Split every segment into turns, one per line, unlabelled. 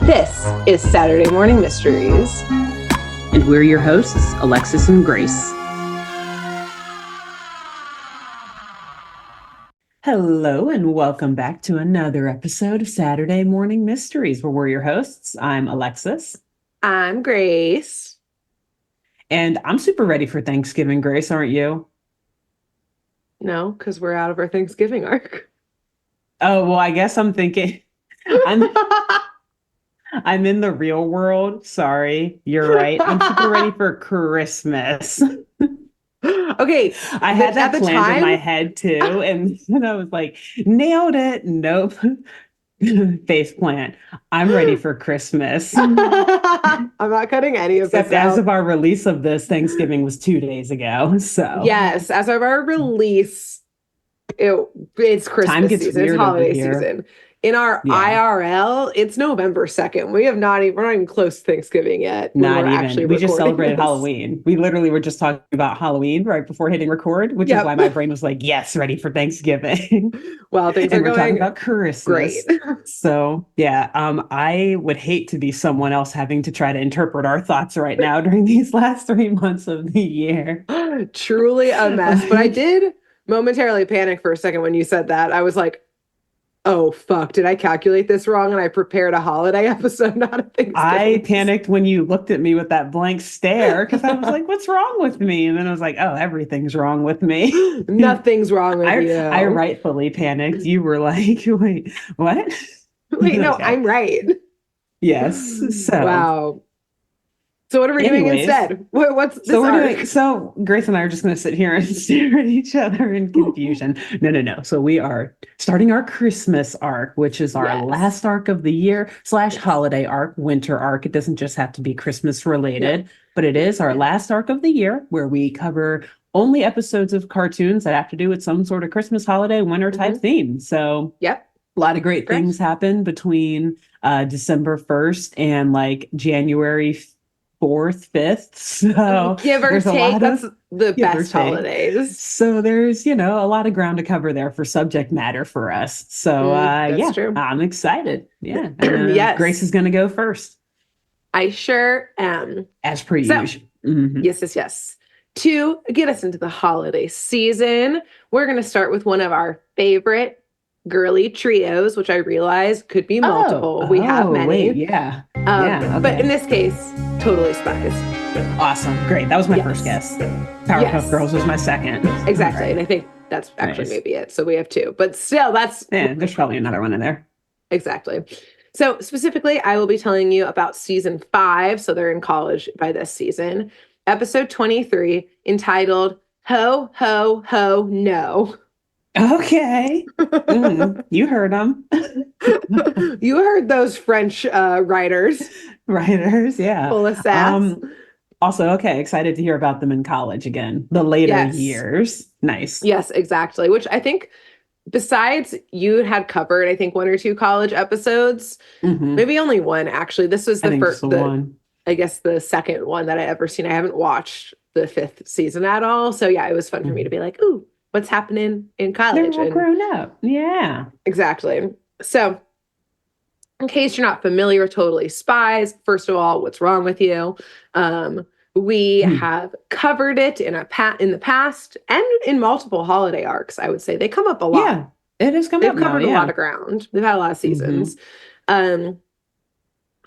This is Saturday Morning Mysteries.
And we're your hosts, Alexis and Grace. Hello, and welcome back to another episode of Saturday Morning Mysteries, where we're your hosts. I'm Alexis.
I'm Grace.
And I'm super ready for Thanksgiving, Grace, aren't you?
No, because we're out of our Thanksgiving arc.
Oh, well, I guess I'm thinking I'm in the real world. Sorry, you're right. I'm super ready for Christmas.
Okay.
I had that planned in my head too. And then I was like, nailed it. Nope. Face plant. I'm ready for Christmas.
I'm not cutting any of
Except
this out.
as of our release of this, Thanksgiving was 2 days ago. So
yes, as of our release, it's Christmas season. It's holiday season. In our IRL, it's November 2nd. We're not even close to Thanksgiving yet.
Not even. We just celebrated Halloween. We literally were just talking about Halloween right before hitting record, which is why my brain was like, yes, ready for Thanksgiving.
Well, things
and
are
we're
going
talking about Christmas.
Great.
So yeah, I would hate to be someone else having to try to interpret our thoughts right now during these last 3 months of the year.
Truly a mess. But I did momentarily panic for a second when you said that. I was like, oh, fuck, did I calculate this wrong? And I prepared a holiday episode, not a Thanksgiving.
I panicked when you looked at me with that blank stare because I was like, what's wrong with me? And then I was like, oh, everything's wrong with me.
Nothing's wrong with you.
I rightfully panicked. You were like, wait, what?
Wait, no, okay. I'm right.
Yes. So.
Wow. So what are we doing instead? What's this arc?
So Grace and I are just going to sit here and stare at each other in confusion. No. So we are starting our Christmas arc, which is our last arc of the year / holiday arc, winter arc. It doesn't just have to be Christmas related, but it is our last arc of the year where we cover only episodes of cartoons that have to do with some sort of Christmas, holiday, winter type theme. So a lot of great things happen between December 1st and like January 4th, 5th. So
give or take, that's the best holidays.
So there's, a lot of ground to cover there for subject matter for us. So that's true. I'm excited. Yeah. Yes. Grace is going to go first.
I sure am.
As per usual.
Mm-hmm. Yes. To get us into the holiday season, we're going to start with one of our favorite girly trios, which I realize could be multiple. We have many.
Okay.
But in this case, totally Spies.
Awesome. Great. That was my first guess. Powerpuff Girls was my second.
Exactly. Right. And I think that's actually maybe it. So we have 2. But still, that's...
Yeah, there's probably another one in there.
Exactly. So specifically, I will be telling you about season 5. So they're in college by this season. Episode 23, entitled Ho, Ho, Ho, No.
Okay. You heard them.
You heard those French writers.
Yeah.
Full of sass.
Also, okay, excited to hear about them in college again. The later years. Nice.
Yes, exactly. Which I think, besides you had covered, I think 1 or 2 college episodes. Maybe only one, actually. This was the first one. I guess the second one that I ever seen. I haven't watched the 5th season at all. So yeah, it was fun for me to be like, ooh, what's happening in college?
They're all grown up. Yeah.
Exactly. So in case you're not familiar with Totally Spies, first of all, what's wrong with you? We have covered it in the past and in multiple holiday arcs, I would say. They come up a lot.
Yeah, it has come up.
They've covered a lot of ground. They've had a lot of seasons.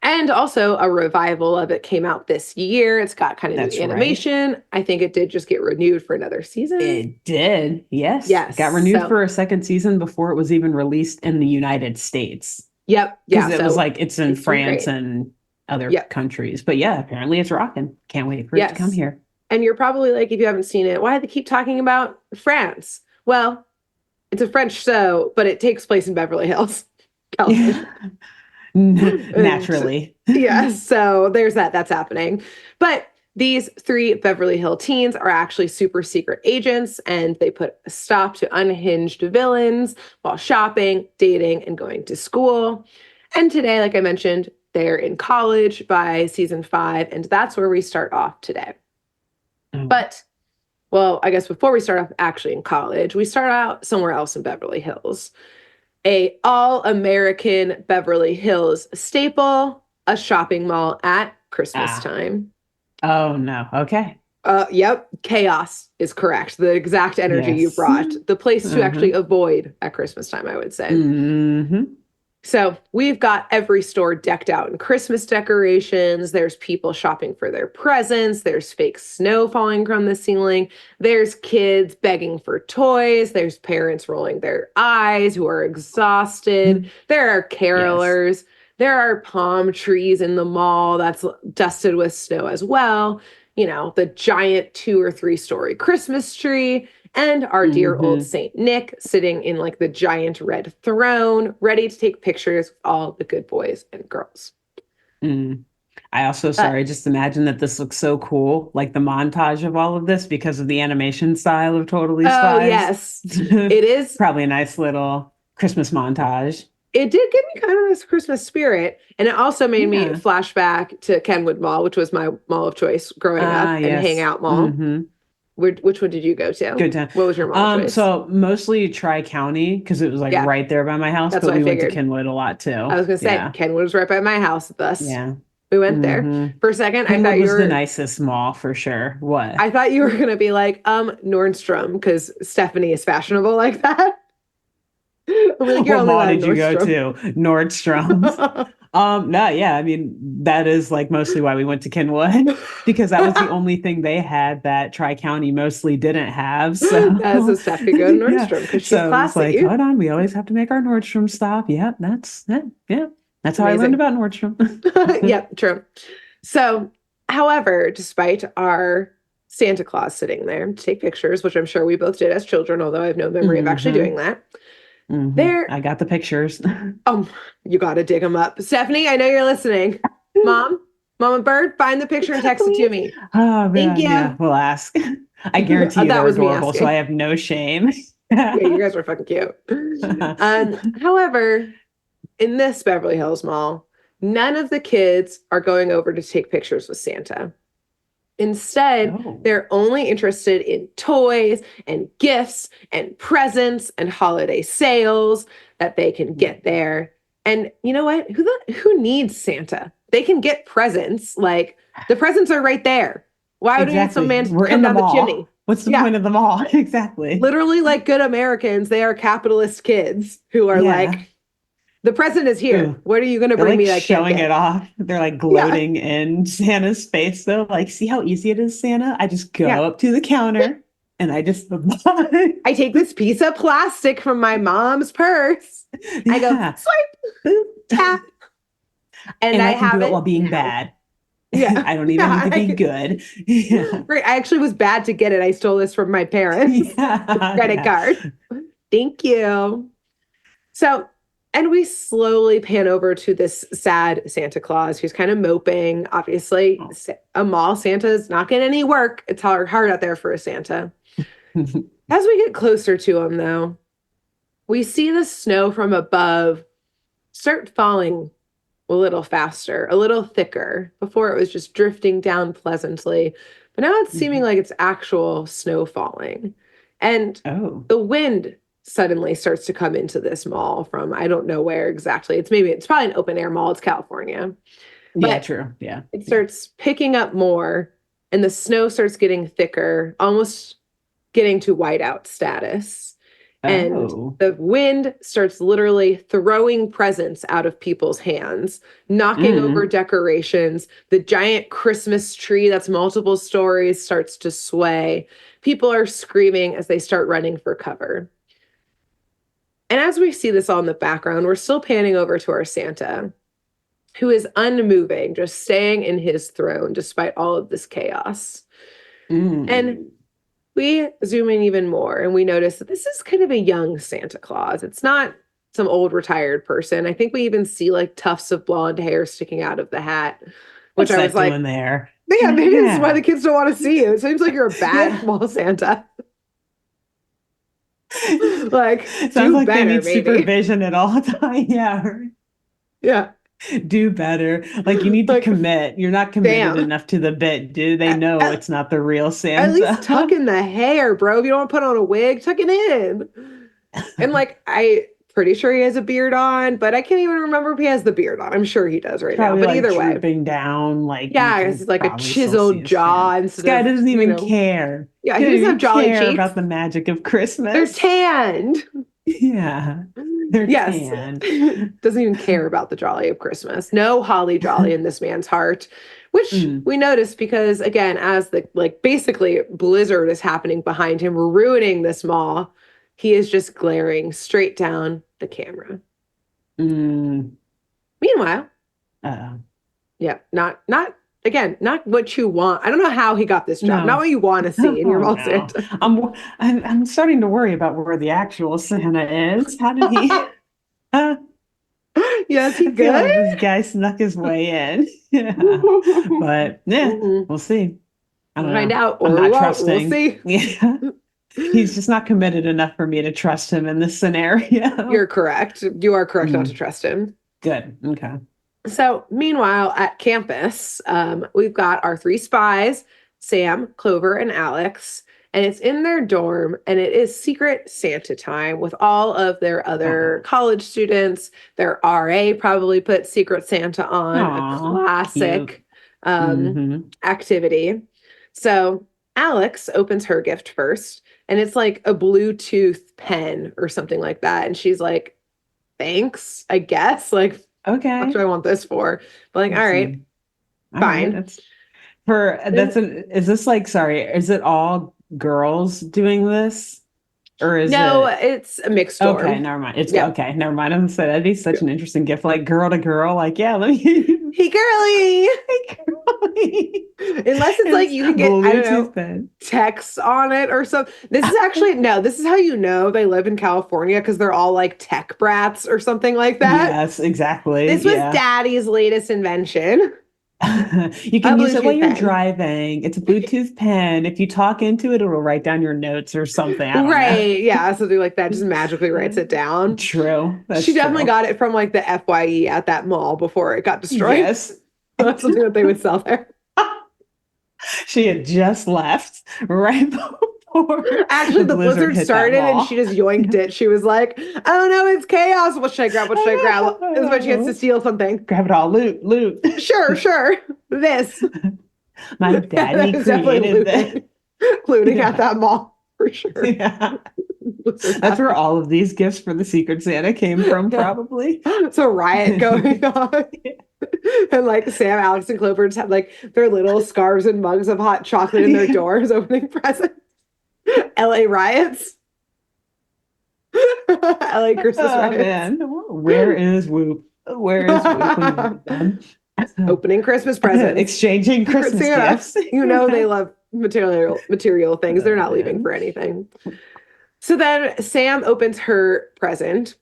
And also a revival of it came out this year. It's got kind of new animation. Right. I think it did just get renewed for another season.
It did. Yes. It got renewed for a second season before it was even released in the United States.
Yep.
Because it was like, it's in France and other countries. But yeah, apparently it's rocking. Can't wait for it to come here.
And you're probably like, if you haven't seen it, why do they keep talking about France? Well, it's a French show, but it takes place in Beverly Hills, California.
Naturally.
So there's that. That's happening. But these 3 Beverly Hill teens are actually super secret agents, and they put a stop to unhinged villains while shopping, dating, and going to school. And today, like I mentioned, they're in college by season 5, and that's where we start off today. But, well, I guess before we start off actually in college, we start out somewhere else in Beverly Hills. A all-American Beverly Hills staple, a shopping mall at Christmas
Ah.
time.
Oh no. Okay.
Yep, chaos is correct. The exact energy you
Yes.
brought. The place to
Uh-huh.
actually avoid at Christmas time, I would say.
Hmm.
So we've got every store decked out in Christmas decorations. There's people shopping for their presents. There's fake snow falling from the ceiling. There's kids begging for toys. There's parents rolling their eyes who are exhausted. There are
Yes.
carolers. There are palm trees in the mall that's dusted with snow as well. You know, the giant 2 or 3 story Christmas tree and our dear old
Hmm.
Saint Nick sitting in like the giant red throne, ready to take pictures with all the good boys and girls.
Mm. I also,
But
sorry, just imagine that this looks so cool, like the montage of all of this because of the animation style of Totally
oh,
Spies.
yes, it is.
Probably a nice little Christmas montage.
It did give me kind of this Christmas spirit. And it also made me
Yeah.
flashback to Kenwood Mall, which was my mall of choice growing
Ah,
up, and
yes.
Hangout Mall.
Hmm.
Which one did you go to?
Good time.
What was your mall of choice?
So mostly Tri-County because it was like
Yeah,
right there by my house,
that's
but
what I
we went to
figured.
Kenwood a lot
I
too.
was going to say,
Yeah.
Kenwood was right by my house, thus
Yeah.
we went there.
Hmm.
For a second,
Kenwood was the nicest mall for sure. What?
I thought you were gonna be like, Nordstrom, because Stephanie is fashionable like that. I'm like, you're
What
only
mall
allowed
did you go
Nordstrom.
to? Nordstrom's. No, yeah, I mean, that is like mostly why we went to Kenwood because that was the only thing they had that Tri-County mostly didn't have.
As
So,
a Steph could go to
yeah.
Nordstrom because she's
So it was like,
classy.
hold on, we always have to make our Nordstrom stop. Yeah, yeah. That's how I learned
Amazing.
about Nordstrom.
Yep, true. So, however, despite our Santa Claus sitting there to take pictures, which I'm sure we both did as children, although I have no memory of actually
Hmm.
doing that,
Hmm.
there,
I got the pictures.
you got to dig them up. Stephanie, I know you're listening. Mom, Mama Bird, find the picture and text it to me.
Oh
Thank
man,
you.
yeah, we'll ask. I guarantee you
That
they're
was me
adorable, so I
asking.
have no shame.
Yeah, you guys are fucking cute. However, in this Beverly Hills Mall, none of the kids are going over to take pictures with Santa. Instead,
Oh.
they're only interested in toys and gifts and presents and holiday sales that they can get there. And you know what? Who needs Santa? They can get presents. Like the presents are right there. Why would we need some
Exactly.
man to
We're
come
in the
down the
mall.
chimney?
What's the
Yeah,
point of the mall? Exactly.
literally like good Americans, they are capitalist kids who are
Yeah.
like, the present is here.
Ooh.
What are you going to
They're
bring
like
me that I can't
showing it
get?
off. They're like
Yeah,
gloating in Santa's face, though. Like, see how easy it is, Santa? I just
yeah.
go up to the counter and I just
I take this piece of plastic from my mom's purse. I go
yeah.
swipe,
Boop.
tap, and
And
I
I can
have
do it while
it
being
now.
bad.
Yeah,
I don't even need
yeah.
to be good. Yeah.
Right. I actually was bad to get it. I stole this from my parents.
Yeah.
Credit
Yeah.
card. Thank you. So, and we slowly pan over to this sad Santa Claus who's kind of moping. Obviously,
Oh.
a mall Santa's not getting any work. It's hard out there for a Santa. As we get closer to him, though, we see the snow from above start falling a little faster, a little thicker. Before it was just drifting down pleasantly, but now it's seeming like it's actual snow falling. And
Oh.
the wind suddenly starts to come into this mall from I don't know where exactly. It's probably an open air mall. It's California.
Yeah,
But
true. Yeah.
it starts picking up more and the snow starts getting thicker, almost getting to whiteout status. And
Oh.
the wind starts literally throwing presents out of people's hands, knocking over
Mm.
decorations. The giant Christmas tree that's multiple stories starts to sway. People are screaming as they start running for cover. And as we see this all in the background, we're still panning over to our Santa, who is unmoving, just staying in his throne despite all of this chaos. And
Mm.
we zoom in even more and we notice that this is kind of a young Santa Claus. It's not some old retired person. I think we even see like tufts of blonde hair sticking out of the hat, which
What's
I
that
was like,
doing there?
yeah, maybe this is why
Yeah.
the kids don't want to see you. It seems like you're a bad
Yeah.
mall Santa. Like,
Sounds
do
like they
better,
need
maybe.
supervision at all times. Yeah.
Yeah.
Do better. Like you need to
Like,
commit. You're not committed
damn.
enough to the bit. Do they know
At,
it's not the real
at least tuck
Santa?
in the hair, bro. If you don't want to put on a wig, tuck it in. And like, I pretty sure he has a beard on, but I can't even remember if he has the beard on. I'm sure he does right now.
Probably
But
like
either way,
drooping down, like you
yeah,
can
it's like a
probably still see
chiseled
his chin.
jaw
This
instead
guy
of,
doesn't even care.
yeah,
He
he
doesn't
doesn't have
even
jolly
care
cheeks.
about the magic of
They're
Christmas.
tanned.
Yeah, they're
Yes.
tan.
Doesn't even care about the jolly of Christmas. No holly jolly in this man's heart, which
Mm.
we notice because again, as the like basically blizzard is happening behind him, ruining this mall, he is just glaring straight down the camera.
Mm.
Meanwhile,
Uh,
yeah, not again, not what you want. I don't know how he got this job. Not
no.
what you want to see in your
Oh
mall
no.
Santa.
I'm starting to worry about where the actual Santa is. How did he uh,
Yeah, is he
I feel
good?
like this guy snuck his way in. Yeah. But yeah,
Mhm.
we'll see. I
We'll
don't
find
know.
out,
I'm
or we
not
won't. We'll
trusting.
see.
Yeah. He's just not committed enough for me to trust him in this scenario.
You're correct. You are correct not to
Mm,
trust him.
good. Okay.
So, meanwhile, at campus, we've got our three spies, Sam, Clover, and Alex, and it's in their dorm, and it is Secret Santa time with all of their other
Oh,
college students. Their RA probably put Secret Santa on, a
aw, cute.
classic
Hmm.
activity. So, Alex opens her gift first, and it's like a Bluetooth pen or something like that. And she's like, thanks, I guess. Like, what do
Okay.
I want this for? But like, all
Let's
right,
see. All right.
fine.
That's for that's an is this like sorry, is it all girls doing this? Or is
No,
it
it's a mixed
okay,
dorm.
never mind. It's
Yep.
okay, never mind. I'm saying that'd be such an interesting gift, like girl to girl, like, yeah, let me
Hey, girly.
girly.
Unless it's like
It's
you can get, I don't
Bluetooth
know,
pen.
texts on it or something. This is actually, no, this is how you know they live in California because they're all like tech brats or something like that.
Yes, exactly.
This was
Yeah.
daddy's latest invention,
You
a
can use it while
Bluetooth
you're
pen.
driving. It's a Bluetooth pen. If you talk into it, it'll write down your notes or something. I don't know.
Right. Yeah. Something like that just magically writes it down.
True.
She
That's
definitely
true.
got it from like the FYE at that mall before it got destroyed.
Yes.
That's something that they would sell there.
She had just left right before
Actually,
the
the
blizzard
blizzard
hit that
started and she
mall.
just yoinked it. She was like, oh no, it's chaos. What should I grab? What should I grab? This is when she gets to steal something.
Grab it all, loot, loot.
Sure, sure. This.
My
That
daddy
is definitely
created this.
looting. Looting at
Yeah.
that mall for sure.
Yeah.
Blizzard
That's where
happened.
all of these gifts for the Secret Santa came from,
Yeah.
probably.
It's a riot going on. And like Sam, Alex, and Clover just have like their little scarves and mugs of hot chocolate in their
Yeah.
doors opening presents. LA riots. LA Christmas
Oh
riots.
man, where is Whoop? Where is Whoop when you need them?
Opening Christmas presents.
Exchanging
Secret
Christmas
Santa.
gifts.
You know they love material things. They're
Oh
not leaving
man.
for anything. So then Sam opens her present,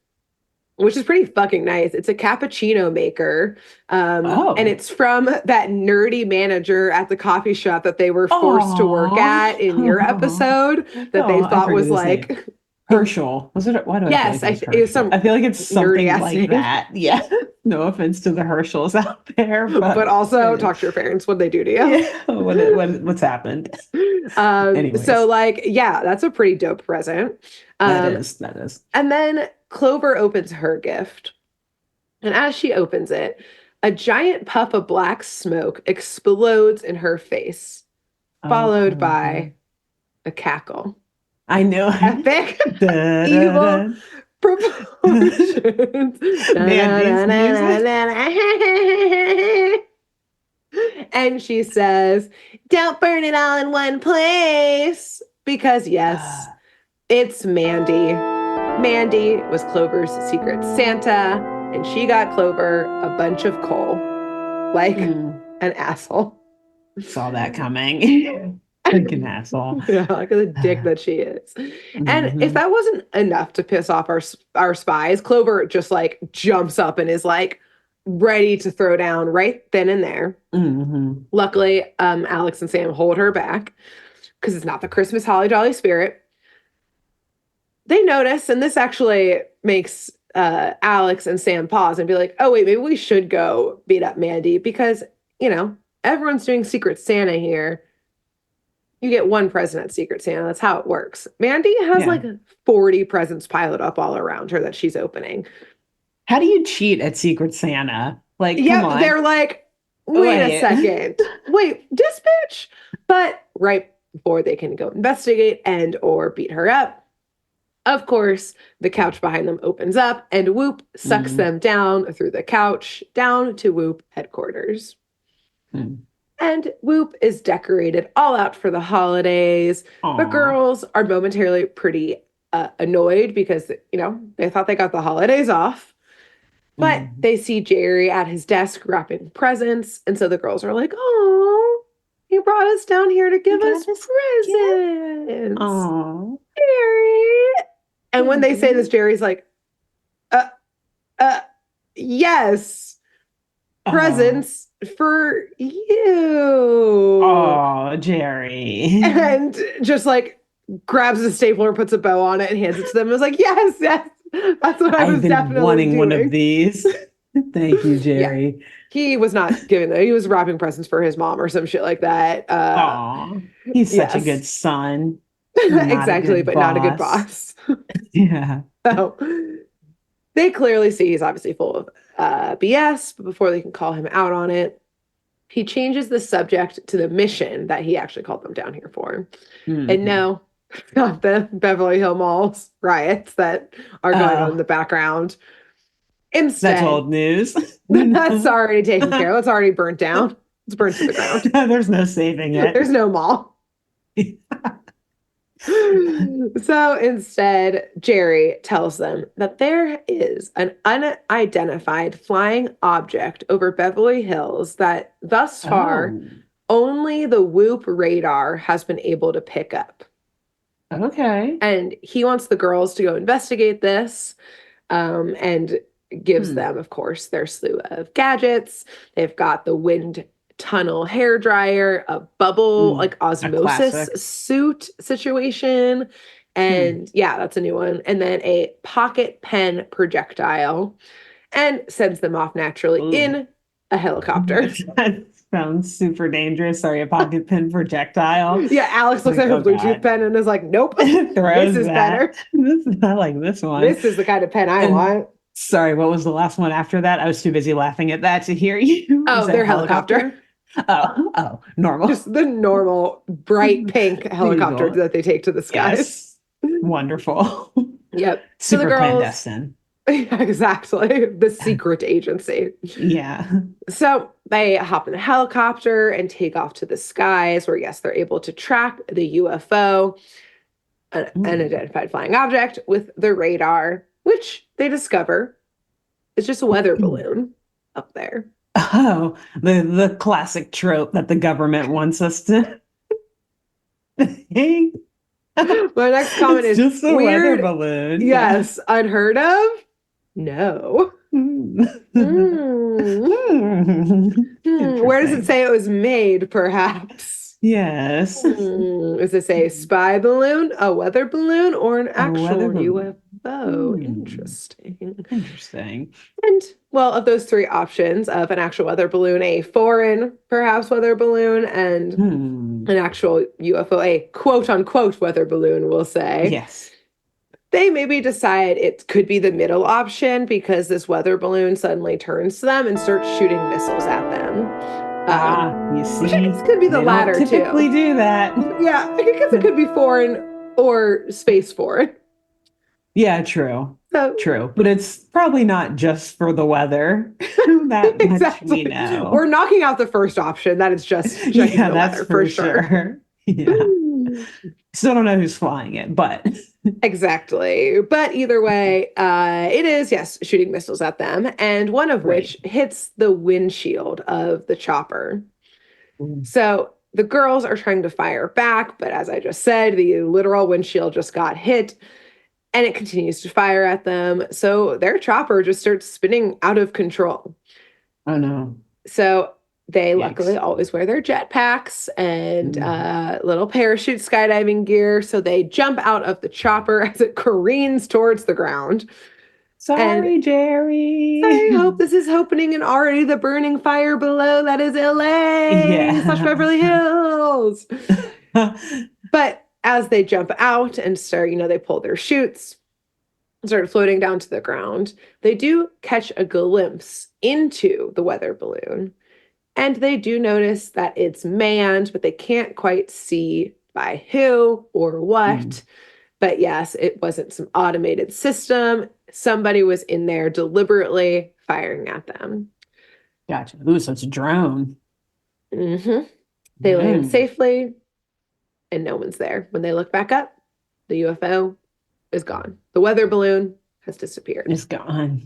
which is pretty fucking nice. It's a cappuccino maker. And
Oh.
it's from that nerdy manager at the coffee shop that they were forced to work at in your
Oh.
episode that they
Oh, I
thought
forget
was
his name.
like,
Herschel. Was it? Why do I feel
yes,
like it was
it was
Herschel?
some
I feel like it's
nerdy
something
ass
like
name.
that. Yeah. No offense to the Herschels out there,
But
but
also talk to your parents what they do to you.
yeah. What's happened?
So
Anyways,
like, yeah, that's a pretty dope present.
that
Um,
is that is.
and then Clover opens her gift. And as she opens it, a giant puff of black smoke explodes in her face,
Oh,
followed
Clover.
by a cackle.
I know.
Epic,
Da, da,
evil
da.
proportions.
Man, these music.
And she says, don't burn it all in one place. Because, yes,
Ah,
it's Mandy. Mandy was Clover's secret Santa, and she got Clover a bunch of coal, like
hmm,
an asshole.
saw that coming. Freaking asshole.
Yeah, like the dick that she is. And if
Hmm.
that wasn't enough to piss off our spies, Clover just like jumps up and is like ready to throw down right then and there.
Hmm.
Luckily, Alex and Sam hold her back because it's not the Christmas holly jolly spirit. They notice, and this actually makes Alex and Sam pause and be like, oh, wait, maybe we should go beat up Mandy because, everyone's doing Secret Santa here. you get one present at Secret Santa. That's how it works. Mandy has
Yeah.
like 40 presents piled up all around her that she's opening.
How do you cheat at Secret Santa? Like, come
Yep,
on.
they're like, wait a
Wait.
second. Wait, dispatch? But right before they can go investigate and or beat her up, of course, the couch behind them opens up and Whoop sucks
Mm.
them down through the couch down to Whoop headquarters.
Mm.
And Whoop is decorated all out for the holidays. The
Aw.
girls are momentarily pretty annoyed because, they thought they got the holidays off. But
Mm.
they see Jerry at his desk wrapping presents. And so the girls are like, oh, he brought us down here to give us presents.
Aw.
Jerry. And when they say this,
Jerry.
Jerry's like, uh, uh, yes, presents for you.
Oh, Jerry.
And just like grabs a stapler, puts a bow on it, and hands it to them. And was like, yes, that's what I was
I've been
definitely
wanting
doing.
one of these. Thank you, Jerry.
Yeah. He was not giving them. He was wrapping presents for his mom or some shit like that.
Aw, he's such a
Yes.
good son. Not a
Exactly,
good
but not a good
boss.
boss.
Yeah.
So they clearly see he's obviously full of BS, but before they can call him out on it, he changes the subject to the mission that he actually called them down here for.
Mhm.
And no, not the Beverly Hill Malls riots that are going on in the background. Instead,
That's old news.
that's already taken care of. It's already burnt down. It's burnt to the ground.
There's no saving it.
There's no mall. So instead, Jerry tells them that there is an unidentified flying object over Beverly Hills that thus far only the Whoop radar has been able to pick up.
Okay.
And he wants the girls to go investigate this and gives them, of course, their slew of gadgets. They've got the wind tunnel hair dryer, a bubble like osmosis suit situation, and yeah, that's a new one. And then a pocket pen projectile, and sends them off naturally in a helicopter.
That sounds super dangerous. Sorry, a pocket pen projectile.
Yeah, Alex looks at her Bluetooth pen and is like, nope, this is better.
I like this one.
This is the kind of pen I want.
Sorry, what was the last one after that? I was too busy laughing at that to hear you.
Oh, their helicopter.
Oh, normal.
Just the normal bright pink helicopter that they take to the skies.
Yes. Wonderful.
Yep.
Super
so the girls,
clandestine.
Exactly. The secret agency.
Yeah.
So they hop in the helicopter and take off to the skies where, yes, they're able to track the UFO, an unidentified flying object, with the radar, which they discover is just a weather balloon up there.
Oh, the classic trope that the government wants us to hang.
My next comment is
just a
weird,
weather balloon.
Yes, unheard of. No. Where does it say it was made, perhaps?
Yes.
Does it say spy balloon, a weather balloon, or an actual UFO? Interesting.
Interesting.
And, well, of those three options, of an actual weather balloon, a foreign, perhaps, weather balloon, and an actual UFO, a quote-unquote weather balloon, we'll say.
Yes.
They maybe decide it could be the middle option because this weather balloon suddenly turns to them and starts shooting missiles at them.
You see,
which I guess could be the latter too.
Typically do that.
Yeah, I guess it could be foreign or space foreign.
Yeah, true.
So,
true, but it's probably not just for the weather. That
exactly.
Much we know.
We're knocking out the first option. That is just checking the weather for sure.
Yeah. Still don't know who's flying it, but
exactly. But either way, it is, yes, shooting missiles at them, and one of which hits the windshield of the chopper. So the girls are trying to fire back, but as I just said, the literal windshield just got hit, and it continues to fire at them. So their chopper just starts spinning out of control.
Oh no.
So they luckily always wear their jetpacks and little parachute skydiving gear. So they jump out of the chopper as it careens towards the ground.
Sorry, Jerry.
I hope this is opening in already the burning fire below. That is LA / Beverly Hills. But as they jump out and start, they pull their chutes, start floating down to the ground, they do catch a glimpse into the weather balloon. And they do notice that it's manned, but they can't quite see by who or what.
Mm,
But yes, it wasn't some automated system. Somebody was in there deliberately firing at them.
gotcha. Ooh, so it's a drone.
hmm They land
Mm,
safely, and no one's there. When they look back up, the UFO is gone. The weather balloon has disappeared.
it's gone.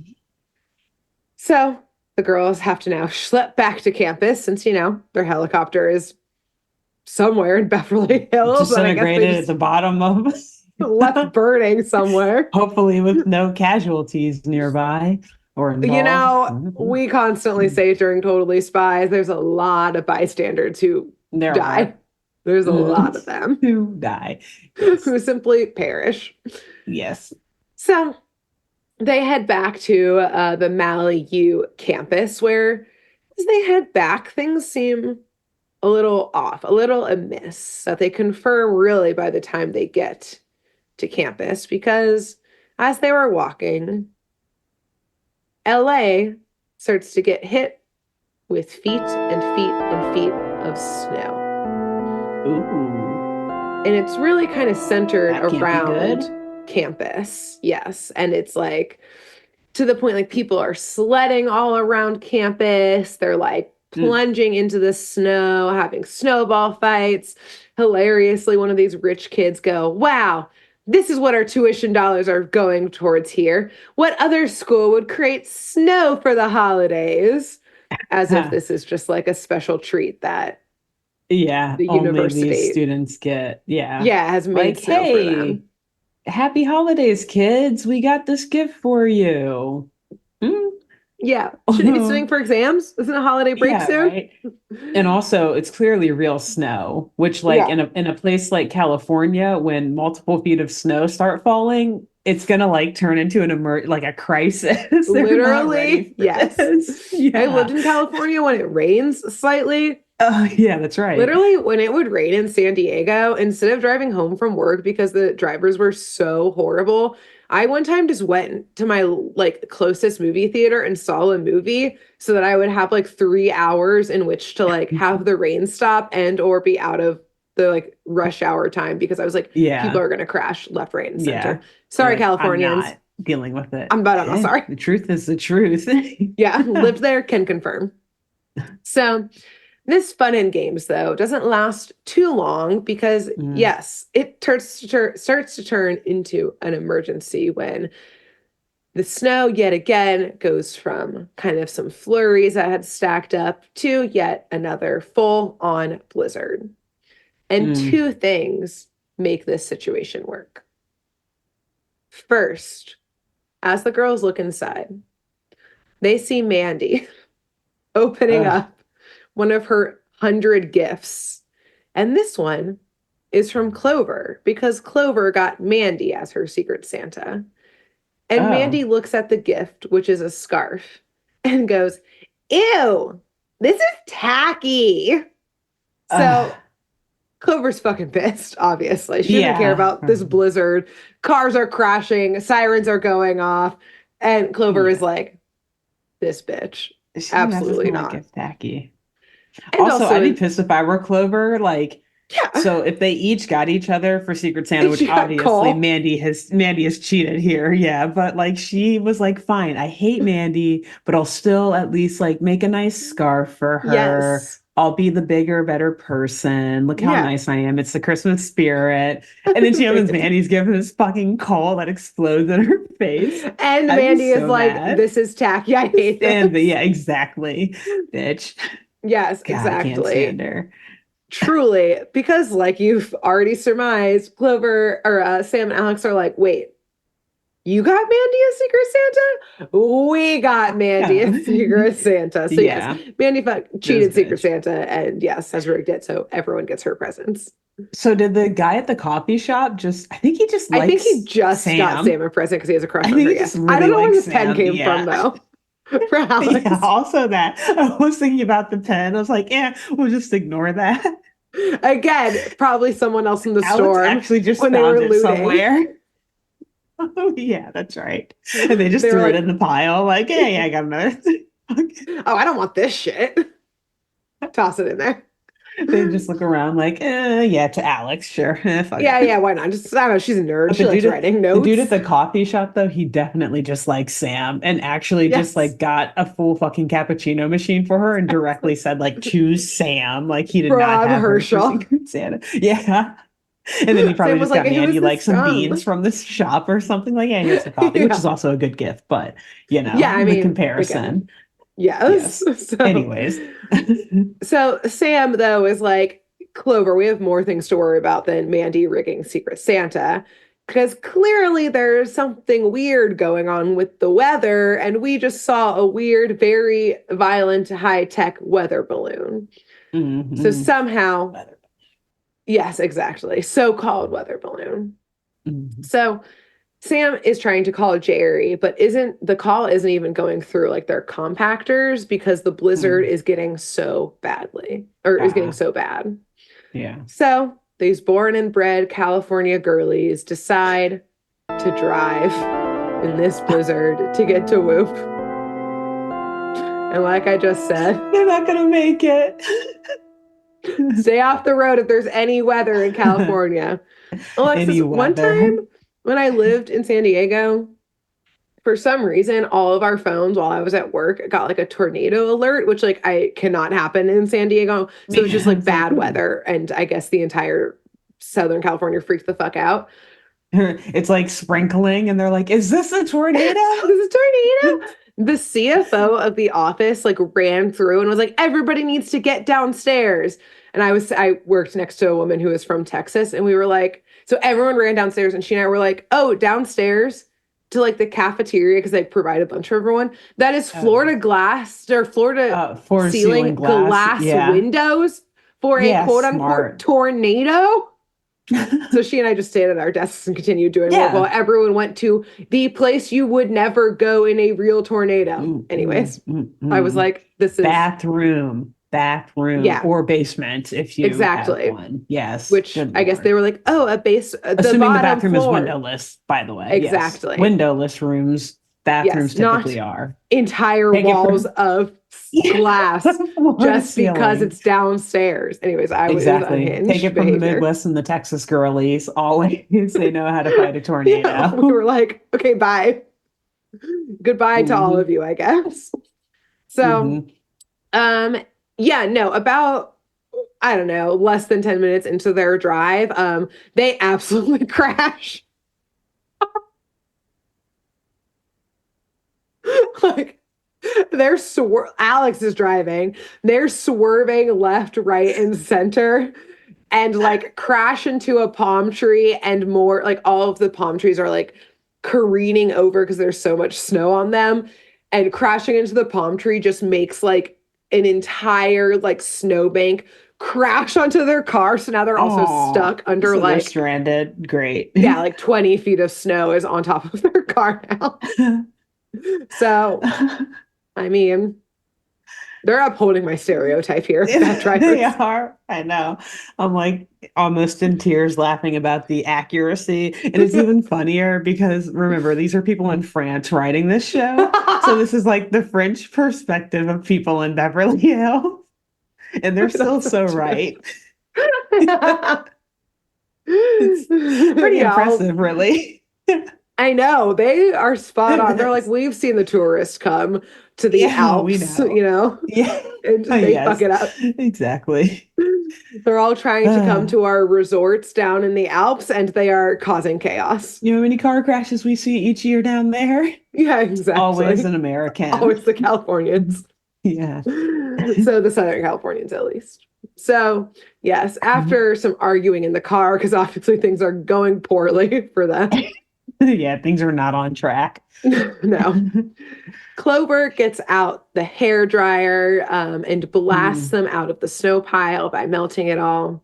So the girls have to now schlep back to campus since, their helicopter is somewhere in Beverly Hills. And I guess they
Disintegrated at
just
the bottom of,
left burning somewhere.
hopefully with no casualties nearby or involved. Mhm.
We constantly say during Totally Spies, there's a lot of bystanders who
There
die.
are
There's a lot of them
who die. Yes.
who simply perish.
Yes.
So they head back to the Mali U campus, where as they head back, things seem a little off, a little amiss, that they confirm really by the time they get to campus, because as they were walking, LA starts to get hit with feet and feet and feet of snow.
Ooh,
And it's really kind of centered
that can't be good.
around campus. Yes. And it's like to the point like people are sledding all around campus. They're like
Mm.
plunging into the snow, having snowball fights. Hilariously, one of these rich kids go, "Wow, this is what our tuition dollars are going towards here. What other school would create snow for the holidays?" As if
Huh.
this is just like a special treat that
Yeah,
the
only these
university,
students get. Yeah.
yeah, has made
Like,
snow for
hey,
them.
happy holidays, kids. We got this gift for you.
Yeah. Shouldn't it be
Mm.
snowing for exams? Isn't a holiday break
Yeah,
soon?
right. And also, it's clearly real snow, which, like,
Yeah.
in a place like California, when multiple feet of snow start falling, it's gonna like turn into like a crisis. They're not ready
Literally,
for
yes.
this.
I lived
Yeah.
in California when it rains slightly.
Yeah, that's right.
Literally, when it would rain in San Diego, instead of driving home from work because the drivers were so horrible, I one time just went to my like closest movie theater and saw a movie so that I would have like 3 hours in which to like have the rain stop and or be out of the like rush hour time because I was like, people
Yeah,
are gonna crash left, right, and
yeah.
center.
You're
Sorry,
like, I'm
Californians.
not dealing with it.
I'm not
Eh,
sorry.
the truth is the truth.
Yeah, lived there, can confirm. So this fun and games, though, doesn't last too long because,
Mm,
yes, it starts to turn into an emergency when the snow yet again goes from kind of some flurries that had stacked up to yet another full on blizzard. And
mm.
two things make this situation work. First, as the girls look inside, they see Mandy opening
Ugh.
up one of her 100 gifts. And this one is from Clover because Clover got Mandy as her secret Santa. And
Oh.
Mandy looks at the gift, which is a scarf, and goes, "Ew, this is tacky."
Ugh.
So Clover's fucking pissed, obviously. She doesn't care
Yeah.
about this blizzard. Cars are crashing, sirens are going off. And Clover is
Yeah.
like, "This bitch.
She messes
Absolutely
my
not."
gift tacky.
And
Also, I'd be
also,
pissed if I were Clover. Like,
yeah,
so if they each got each other for Secret Santa,
and
which
she got
obviously
Cole.
Mandy has cheated here, yeah. But like she was like, fine, I hate Mandy, but I'll still at least like make a nice scarf for her.
Yes.
I'll be the bigger, better person. Look how
Yeah.
nice I am. It's the Christmas spirit. And then she opens Mandy's gift this fucking coal that explodes in her face.
And
I'd be
Mandy is
so
like,
mad.
"This is tacky. I hate
And
this."
yeah, exactly, bitch.
Yes,
God, I can't stand
exactly.
her.
Truly, because like you've already surmised, Clover or Sam and Alex are like, "Wait, you got Mandy a Secret Santa? We got Mandy a
Yeah.
Secret Santa." So yes,
Yeah,
Mandy
this
cheated Secret
bitch.
Santa and yes, has rigged it so everyone gets her presents.
So did the guy at the coffee shop just, I think he just
I think he
likes
just got Sam
Sam.
a present because he has a crush
I
on
think
her.
he just
Yes. I don't
really
know where
likes
this pen
Sam.
came from
Yeah.
though. For
Yeah,
Alex.
also that. I was thinking about the pen. I was like, yeah, we'll just ignore that.
Again, probably someone else in the
Alex
storm
actually just
when they
found
were
it
looting.
somewhere. Oh, yeah, that's right. And they just
They were
threw it
like,
in the pile, like, hey, I got another thing. Okay.
oh, I don't want this shit. Toss it in there.
They just look around like, yeah, to Alex, sure. Fuck
Yeah,
it.
yeah, why not? Just, I don't know, she's a nerd.
But
She likes writing
the dude at
notes.
the coffee shop, though, he definitely just likes Sam and actually just
Yes.
like got a full fucking cappuccino machine for her and directly said, like, choose Sam. Like, he did not
From
have her for
Herschel.
Secret Santa. Yeah. And then he probably
Sam was
just
like,
got
who is
Mandy like
this
some
from?
beans from this shop or something. Like, yeah, here's the coffee, which
Yeah.
is also a good gift, but you
Yeah,
know,
I
the
mean, again,
comparison.
yes.
Yes.
So,
Anyways.
so Sam, though, is like, Clover, we have more things to worry about than Mandy rigging Secret Santa. Because clearly there's something weird going on with the weather, and we just saw a weird, very violent, high-tech weather balloon. So
Mhm.
somehow, yes, exactly, so-called weather balloon.
Mhm.
So Sam is trying to call Jerry, but isn't the call isn't even going through like their compactors because the blizzard
Mhm.
is getting so badly or is getting
Ah,
so bad.
yeah.
So these born and bred California girlies decide to drive in this blizzard to get to Whoop. And like I just said,
They're not gonna make it.
stay off the road if there's any weather in California. Alexis,
Any
one
weather.
time when I lived in San Diego, for some reason, all of our phones while I was at work got like a tornado alert, which like I cannot happen in San Diego. So it's just
Yeah,
like
it's like,
bad weather. And I guess the entire Southern California freaked the fuck out.
it's like sprinkling, and they're like, "Is this a tornado?"
There's a tornado. The CFO of the office like ran through and was like, everybody needs to get downstairs. And I worked next to a woman who was from Texas, and we were like, so everyone ran downstairs, and she and I were like, oh, downstairs to like the cafeteria because they provide a bunch for everyone. That is
Oh yeah.
Florida glass or Florida
For ceiling
ceiling
glass.
glass
Yeah.
windows for a
Yeah,
quote unquote
smart.
tornado. So she and I just stayed at our desks and continued doing work while
Yeah.
everyone went to the place you would never go in a real tornado.
Mm, mm,
Anyways,
mm,
I was
mm.
like, this is,
Bathroom,
yeah,
or basement if you have
exactly.
one. Yes.
Which
Good
I guess they
Lord.
were like, oh, a base, the
Assuming the
bottom
bathroom is
floor.
windowless, by the way. Yes.
Exactly.
Windowless rooms, bathrooms
Yes, not
typically are.
entire
Take it
walls
from
of
yeah,
glass
floor to
just because
ceiling.
it's downstairs. Anyways, it was
Exactly. Take
unhinged
it from the
behavior.
Midwest and the Texas girlies. Always they know how to fight a
Yeah, we were
tornado.
like, okay, bye. Goodbye to all
Hmm.
of you, I guess. So,
Hmm.
um, yeah, no, about I don't know, less than 10 minutes into their drive, they absolutely crash. Like Alex is driving. They're swerving left, right, and center and like crash into a palm tree and more like all of the palm trees are like careening over because there's so much snow on them. And crashing into the palm tree just makes like an entire like snowbank crash onto their car. So now they're also
Oh,
stuck under
so they're
like,
stranded. Great.
yeah, like 20 feet of snow is on top of their car now. So, I mean, they're upholding my stereotype here, bad
They
drivers.
are. I know. I'm like almost in tears laughing about the accuracy. And it's even funnier because remember, these are people in France writing this show. So this is like the French perspective of people in Beverly Hills. And they're still
That's so
so
true.
right. It's pretty
Yeah,
impressive, really.
I know. They are spot on. They're like, we've seen the tourists come to the
Yeah, we
Alps,
know. Yeah.
and they fuck
Yes,
it up.
exactly.
They're all trying to come to our resorts down in the Alps, and they are causing chaos.
You know how many car crashes we see each year down there?
Yeah,
Always
exactly.
an American.
Always the Californians.
Yeah.
So the Southern Californians, at least. So, yes, after some arguing in the car, because obviously things are going poorly for them.
Yeah, things are not on track.
No. Clover gets out the hair dryer and blasts
Mm.
them out of the snow pile by melting it all.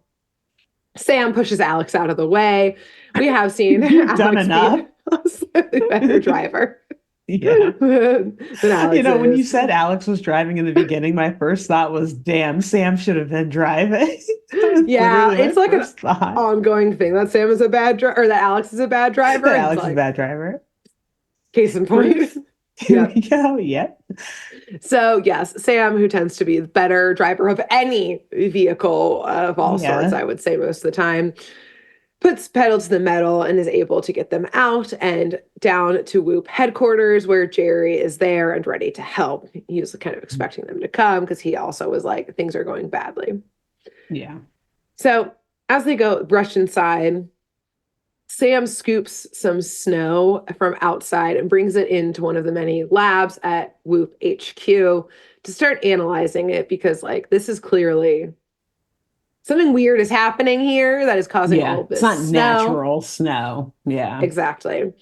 Sam pushes Alex out of the way. We have seen
You've done
Alex be
enough.
a slightly better driver.
Yeah.
Than Alex
When you
is.
said Alex was driving in the beginning, my first thought was, damn, Sam should have been driving. That was
Yeah,
literally my
it's like an
first thought.
ongoing thing that Sam is a bad driver or that Alex is a bad driver.
That
And it's
Alex is a
like,
bad driver.
case in point.
Proof. Here
Yep.
we go. Yep.
So, yes, Sam, who tends to be the better driver of any vehicle of all sorts,
Yeah.
I would say most of the time, puts pedal to the metal and is able to get them out and down to Whoop headquarters where Jerry is there and ready to help. He was kind of expecting them to come because he also was like, things are going badly.
Yeah.
So, as they go rush inside, Sam scoops some snow from outside and brings it into one of the many labs at Whoop HQ to start analyzing it because, like, this is clearly something weird is happening here that is causing all
Yeah.
of
It's
this
not
snow.
natural snow. Yeah.
Exactly.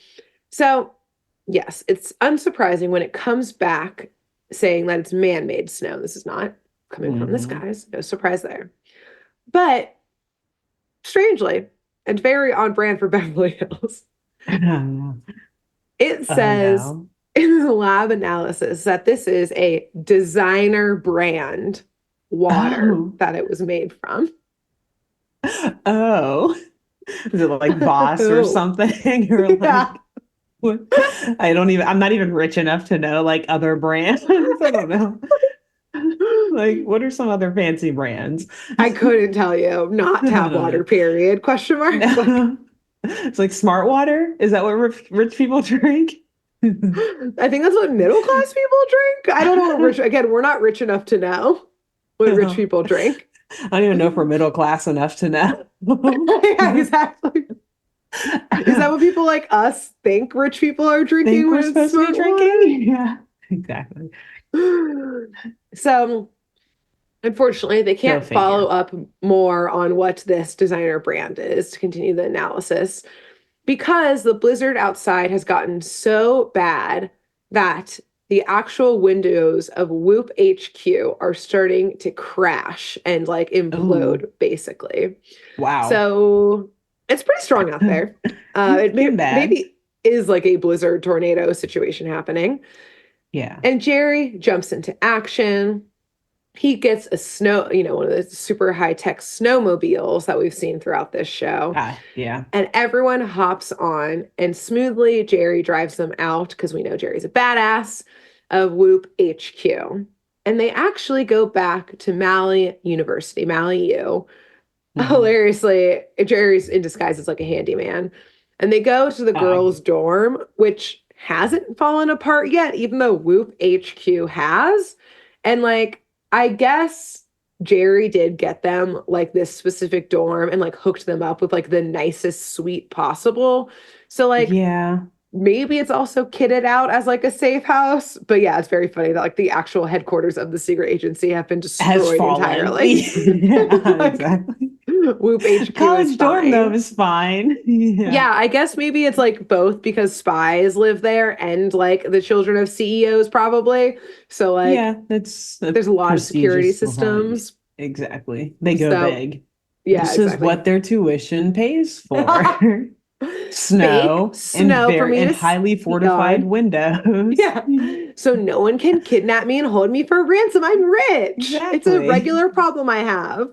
So, yes, it's unsurprising when it comes back saying that it's man made snow. This is not coming from the
Hmm.
skies. No surprise there. But strangely, and very on brand for Beverly Hills,
Oh,
it says
no.
in the lab analysis that this is a designer brand water
Oh.
that it was made from.
Oh. Is it like Boss or
Oh,
something? Or
yeah.
like what? I'm not even rich enough to know like other brands. I don't know. Like, what are some other fancy brands?
I couldn't tell you. Not
I
tap
don't
water,
know.
period. Question mark. Like,
No. It's like smart water. Is that what rich people drink? I
I think that's what middle class people drink. I don't know what rich, again, we're not rich enough to know what rich people drink.
don't even know if we're middle class enough to know.
Yeah, exactly. Is that what people like us think rich people are drinking
Think
when
we're
it's
supposed to be
smart water?
drinking? Yeah, exactly.
So, unfortunately, they
Go
can't follow
figure.
up more on what this designer brand is to continue the analysis because the blizzard outside has gotten so bad that the actual windows of Whoop HQ are starting to crash and like
Oh,
implode, basically.
wow.
So it's pretty strong out there.
Been bad.
Maybe is like a blizzard tornado situation happening.
Yeah.
And Jerry jumps into action. He gets a one of the super high tech snowmobiles that we've seen throughout this show.
Yeah.
And everyone hops on, and smoothly, Jerry drives them out because we know Jerry's a badass of Whoop HQ. And they actually go back to Mally University, Mally U.
Mhm.
Hilariously, Jerry's in disguise as like a handyman. And they go to the
Uh,
girls' dorm, which hasn't fallen apart yet, even though Whoop HQ has. And like, I guess Jerry did get them like this specific dorm and like hooked them up with like the nicest suite possible. So like
yeah.
maybe it's also kitted out as like a safe house. But yeah, it's very funny that like the actual headquarters of the secret agency have been
Has
destroyed
fallen.
entirely.
Yeah,
Like
exactly.
Whoop HQ is
College dorm though
fine.
is fine. Yeah.
Yeah, I guess maybe it's like both because spies live there and like the children of CEOs probably. So like
Yeah, it's a
there's a lot of security
prestigious line.
systems.
Exactly. They go
So
big.
yeah,
This is
exactly.
what their tuition pays for.
Fake
Snow
snow for me
and
to
highly
ski
fortified
on.
windows.
Yeah. So no one can kidnap me and hold me for ransom. I'm rich. It's a
Exactly.
regular problem I have.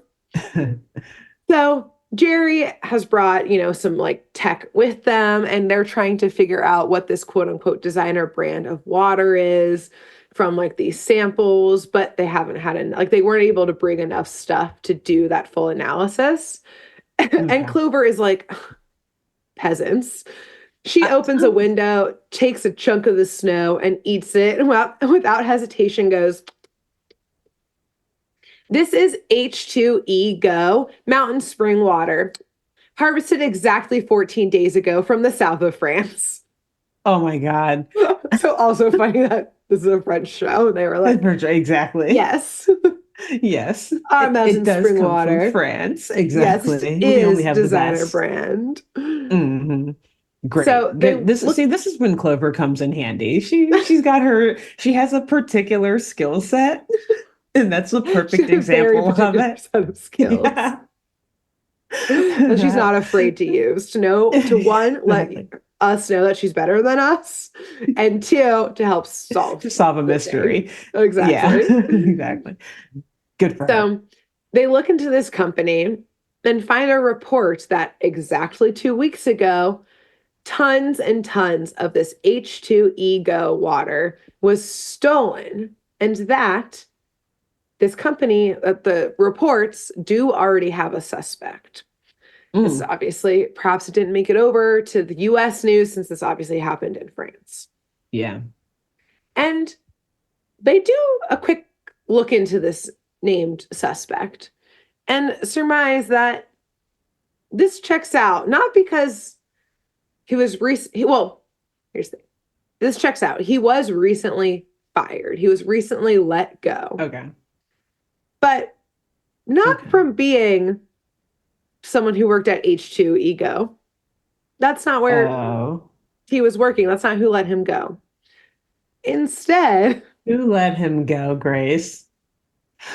So Jerry has brought, some like tech with them, and they're trying to figure out what this quote unquote designer brand of water is from like these samples, but they haven't had like they weren't able to bring enough stuff to do that full analysis. And
Okay.
Clover is like, peasants. She opens a window, takes a chunk of the snow, and eats it, and without hesitation goes, "This is H2E Go mountain spring water, harvested exactly 14 days ago from the south of France."
Oh my God.
So also funny that this is a French show. They were like,
Exactly.
yes,
Yes.
our
It
mountain
does
spring
come from
water.
France.
Yes, it
Exactly. We only
is
have the
designer
best.
brand.
Hmm.
So
Great.
they
Good.
look,
This is when Clover comes in handy. She has a particular skill set, and that's the
she
perfect
has a very
example of
particular
it.
set of skills
Yeah.
that she's not afraid to use to know to one, let
Exactly.
us know that she's better than us, and two, to help
To solve a
the thing.
mystery. Yeah,
Exactly.
exactly. Good for her.
So they look into this company and find a report that exactly 2 weeks ago, tons and tons of this H2E Go water was stolen, and that this company, that the reports do already have a suspect. This
Mm,
obviously, perhaps it didn't make it over to the US news since this obviously happened in France.
yeah.
And they do a quick look into this named suspect and surmise that this checks out, not because he was well, here's the thing. This checks out. He was recently fired. He was recently let go.
Okay.
But not
Okay.
from being someone who worked at H2 Ego. That's not where
Oh.
he was working. That's not who let him go. Instead,
Who let him go, Grace?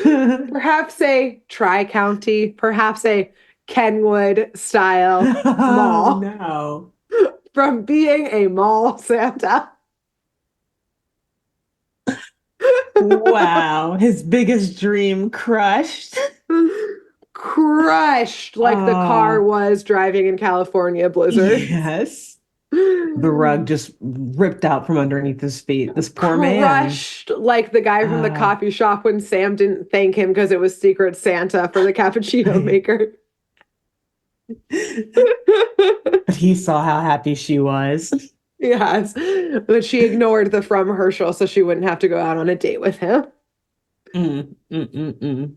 perhaps a tri-county, perhaps a Kenwood style
Oh
mall
no.
from being a mall Santa.
Wow. His biggest dream crushed.
Crushed like the car
Oh,
was driving in California blizzards.
yes. The rug just ripped out from underneath his feet. This poor man.
Crushed like the guy from the
Ah,
coffee shop when Sam didn't thank him because it was Secret Santa for the cappuccino maker.
but he saw how happy she was.
Yes, but she ignored the from Herschel so she wouldn't have to go out on a date with him.
Mm, mm, mm, mm.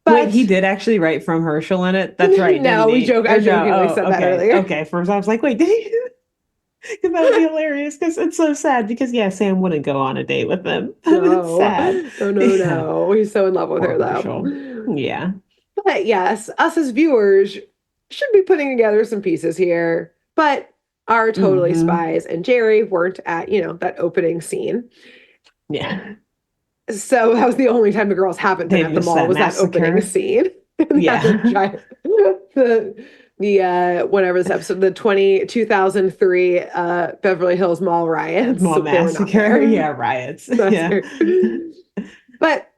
Wait, he
But
did actually write from Herschel in it? That's right, didn't
no,
he?
I
Or no?
jokingly said
Oh,
that
okay.
earlier.
Okay. First, I was like, wait, did he? Because that would be hilarious. Because it's so sad. Because yeah, Sam wouldn't go on a date with him. It's
No,
sad.
no, no,
Yeah.
no. He's so in love with
Poor
her
Herschel.
though.
Yeah.
But yes, us as viewers should be putting together some pieces here. But our totally
Hmm.
spies and Jerry weren't at, that opening scene.
Yeah.
So that was the only time the girls haven't been
They
at the
missed
mall
that
was that opening
massacre.
scene. And they had the
Yeah.
giant whatever this episode, the 2003 Beverly Hills Mall riots.
Mall
They were not
massacre.
there.
Yeah, riots. Yeah.
Massacre. But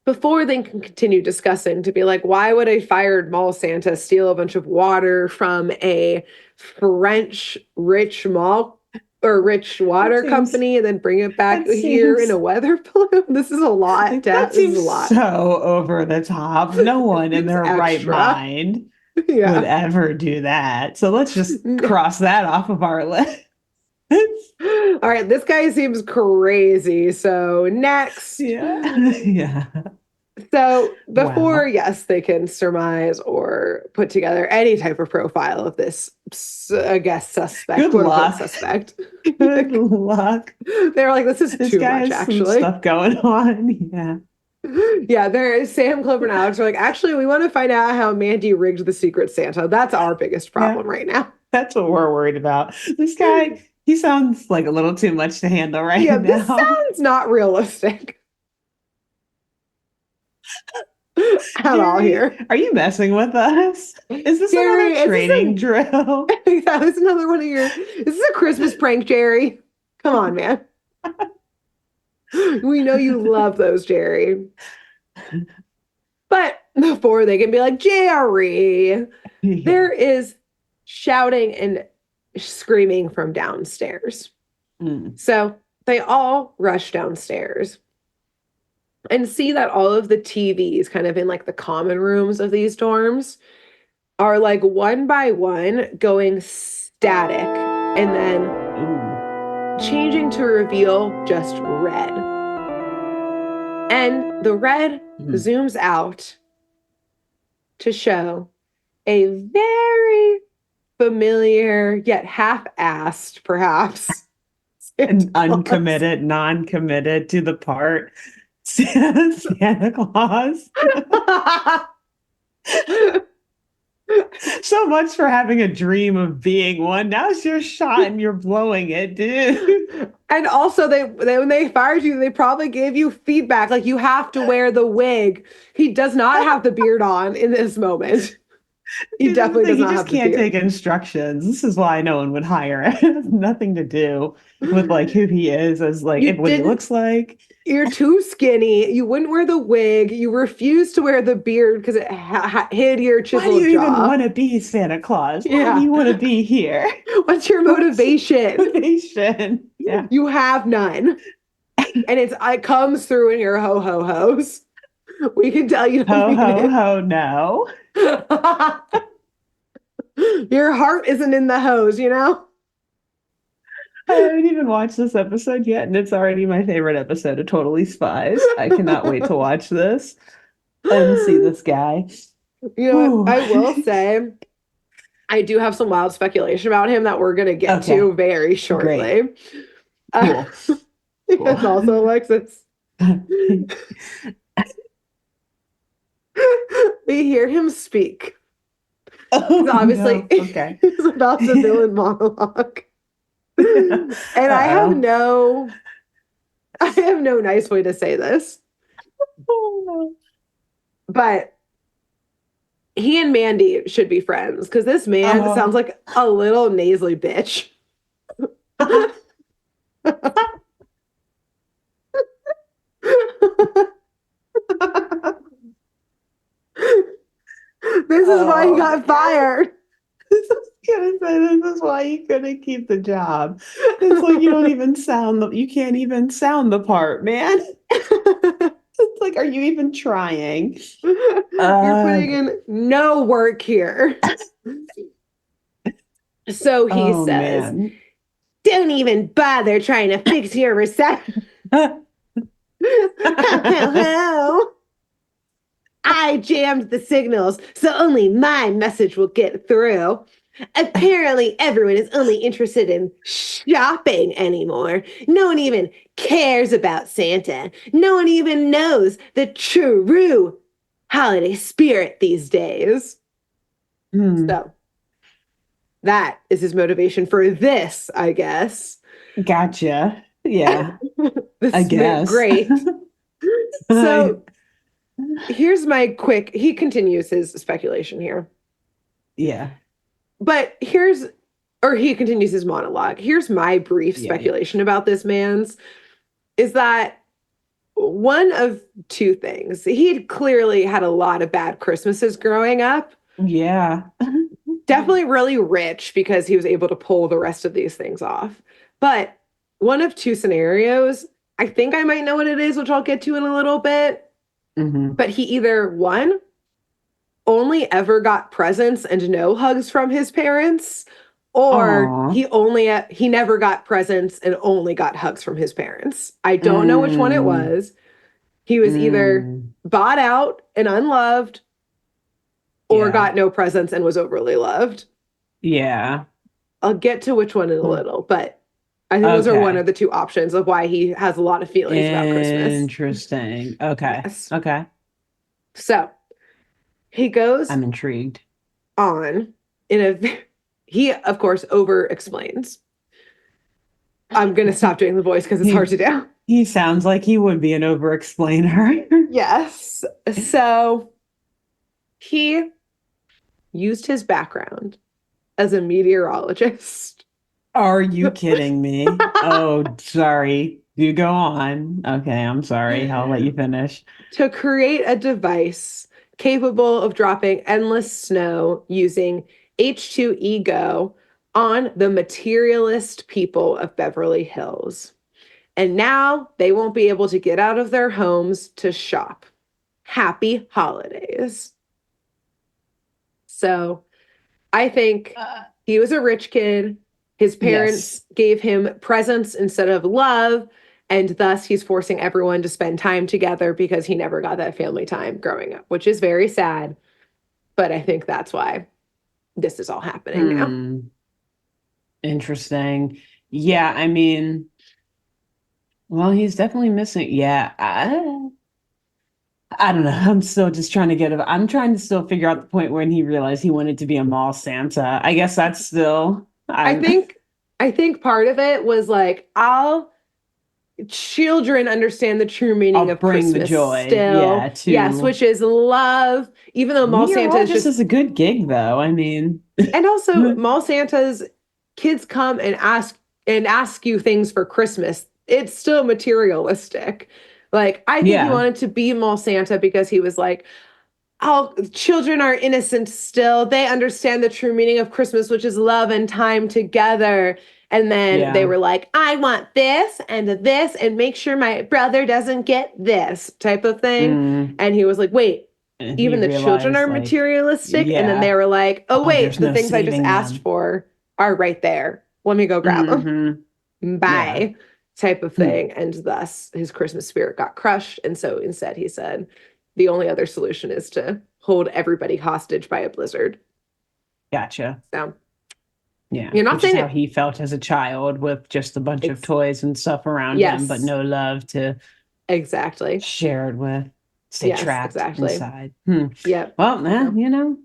before they can continue discussing to be like, why would a fired mall Santa steal a bunch of water from a French rich mall or rich
That
water
seems
company and then bring it back
that
here in
seems
a weather balloon? This is a lot,
that
Dad. This is a
seems
lot.
so over the top. No one in
It's
their right
extra.
mind would
Yeah.
ever do that. So let's just cross that off of our list.
All right, this guy seems crazy. So next.
Yeah. Yeah.
So before,
Wow.
yes, they can surmise or put together any type of profile of this, I guess, suspect,
Good
quote unquote
luck.
suspect.
Good luck.
They're like, this is
This
too
guy
much,
has some
actually.
stuff going on. Yeah.
Yeah, there is Sam, Clover, and Alex are like, actually, we want to find out how Mandy rigged the Secret Santa. That's our biggest
Yeah.
problem right now.
That's what we're worried about. This guy, he sounds like a little too much to handle right
Yeah, this
now.
sounds not realistic at all
Jerry,
here.
are you messing with us? Is this another
Jerry,
training drill?
yeah, this is another one of your, this is a Christmas prank, Jerry. Come on, man. We know you love those, Jerry. But before they can be like, Jerry,
Yeah.
there is shouting and screaming from downstairs.
Mm.
So they all rush downstairs and see that all of the TVs, kind of in like the common rooms of these dorms, are like one by one going static and then
Ooh.
changing to reveal just red. And the red
Mm.
zooms out to show a very familiar yet half-assed, perhaps, Santa
And
Claus.
uncommitted, non-committed to the part. Santa Claus. So much for having a dream of being one. Now it's your shot and you're blowing it, dude.
And also, they when they fired you, they probably gave you feedback like you have to wear the wig. He does not have the beard on in this moment. He
Here's the
definitely
thing,
does
he
not
just
have the
can't take
beard.
instructions. This is why no one would hire him. It has nothing to do with like who he is as like
You
what he
didn't,
looks like.
you're too skinny. You wouldn't wear the wig. You refused to wear the beard because it hid your
Why do you
chiseled
even
jaw.
want to be Santa Claus? Why do
Yeah.
you want to be here?
What's your
What's your
motivation?
motivation? Yeah.
You have none. And it comes through in your ho ho hos. We can tell you don't
Ho
mean
ho
it.
ho no.
Your heart isn't in the hose, you know?
I haven't even watched this episode yet, and it's already my favorite episode of Totally Spies. I cannot wait to watch this and see this guy.
You know what?
Whew.
I will say, I do have some wild speculation about him that we're going to get
Okay,
to very
great.
shortly. Uh,
Cool. Cool.
yes, also, Alexis. We hear him speak.
Oh
Obviously,
no. Okay.
it's about the villain monologue. And
Uh-oh.
I have no nice way to say this,
Oh,
but he and Mandy should be friends because this man sounds
no.
like a little nasally bitch. This is why he
Oh
got fired.
this is gonna say this is why you couldn't keep the job. It's like you don't even you can't even sound the part, man. It's like, are you even trying?
You're
Uh
putting in no work here. So he
oh
says,
man.
don't even bother trying to fix your reception. I jammed the signals, so only my message will get through. Apparently, everyone is only interested in shopping anymore. No one even cares about Santa. No one even knows the true holiday spirit these days.
Hmm.
So, that is his motivation for this, I guess.
Gotcha. Yeah, I
This is
guess.
great.
I,
So, here's my he continues his speculation here.
yeah,
But he continues his monologue. Here's my brief
yeah,
speculation about this man's is that one of two things. He had clearly had a lot of bad Christmases growing up.
yeah.
Definitely really rich because he was able to pull the rest of these things off. But one of two scenarios, I think I might know what it is, which I'll get to in a little bit.
Hmm.
But he either one, only ever got presents and no hugs from his parents, or
Aw.
he never got presents and only got hugs from his parents. I don't know which one it
Mm,
was. He was either
mm,
bought out and unloved or
yeah,
got no presents and was overly loved.
yeah.
I'll get to which one in a
Hmm.
little, but I think those are one
Okay.
of the two options of why he has a lot of feelings about Christmas.
Interesting. Okay.
Yes.
Okay.
So he goes
I'm intrigued.
on in he of course over explains. I'm gonna stop doing the voice because it's hard
He
to do.
he sounds like he would be an over-explainer.
Yes. So he used his background as a meteorologist
Are you kidding me? Oh, sorry. You go on. Okay, I'm sorry. I'll let you finish.
to create a device capable of dropping endless snow using H2Ego on the materialist people of Beverly Hills. And now they won't be able to get out of their homes to shop. Happy holidays. So I think he was a rich kid. His
Yes.
parents gave him presents instead of love. And thus, he's forcing everyone to spend time together because he never got that family time growing up, which is very sad. But I think that's why this is all happening now.
Hmm. Interesting. Yeah, I mean, well, he's definitely missing. Yeah, I don't know. I'm still just trying to I'm trying to still figure out the point when he realized he wanted to be a mall Santa. I guess that's still
I
I'm
think I think part of it was like, I'll children understand the true meaning
I'll
of
bring the
Christmas
joy.
still.
Yeah,
Yes,
to
which is love. Even though Mall Santa is
meteorologist
just,
is a good gig though. I mean,
and also Mall Santa's kids come and ask you things for Christmas. It's still materialistic. Like, I think he
yeah,
wanted to be Mall Santa because he was like, oh, children are innocent still. They understand the true meaning of Christmas, which is love and time together. And then they
yeah.
were like, I want this, and make sure my brother doesn't get this type of thing.
Mm.
And he was like, wait,
And he
even the children
realized,
are
like,
materialistic. And then they
yeah,
were like, oh,
oh,
wait,
there's
the
no
things I just
saving
asked
them.
for are right there. Let me go grab them.
Hmm. Yeah.
Bye, type of
Hmm.
thing. And thus his Christmas spirit got crushed. And so instead he said, the only other solution is to hold everybody hostage by a blizzard.
Gotcha.
So
Yeah,
you're not
which is
saying
how
it.
he felt as a child with just a bunch of
Ex-
toys and stuff around him, but
yes,
no love to
exactly.
share it with. Stay
Yes,
trapped
exactly.
inside. Hmm.
Yep.
Well,
So,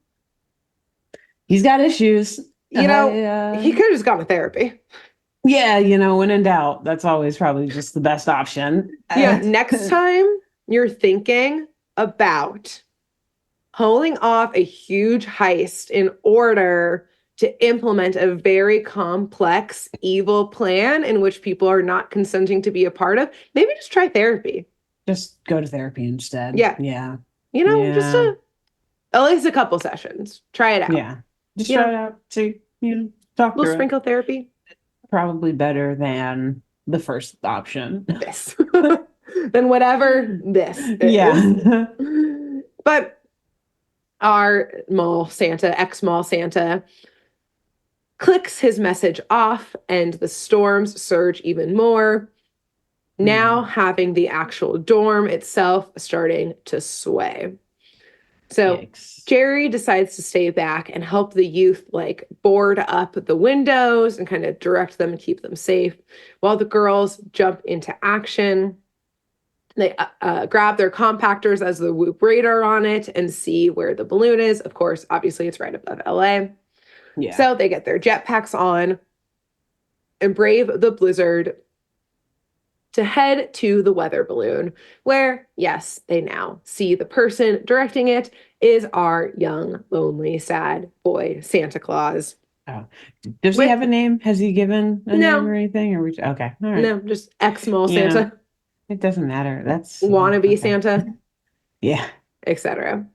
he's got issues.
he could have just gone to therapy.
Yeah, when in doubt, that's always probably just the best option.
Next time you're thinking about pulling off a huge heist in order to implement a very complex evil plan in which people are not consenting to be a part of, maybe just try therapy.
Just go to therapy instead.
Yeah.
Yeah.
Just
Yeah.
at least a couple sessions. Try it out.
Yeah. Just try it out. See, talk
Little
through it.
sprinkle therapy.
Probably better than the first option.
This. Then whatever this is.
Yeah.
But our mall Santa, ex-mall Santa, clicks his message off and the storms surge even more. Now having the actual dorm itself starting to sway. So
Yikes.
Jerry decides to stay back and help the youth like board up the windows and kind of direct them and keep them safe while the girls jump into action. They grab their compactors as the Whoop radar on it and see where the balloon is. Of course, obviously it's right above LA.
Yeah.
So they get their jetpacks on and brave the blizzard to head to the weather balloon, where, yes, they now see the person directing it is our young, lonely, sad boy, Santa Claus.
Oh. Does he have a name? Has he given a name or
No,
anything? Okay. All right.
no, just ex-mall
Yeah.
Santa,
It doesn't matter. That's
wannabe
okay.
Santa,
Yeah.
etc.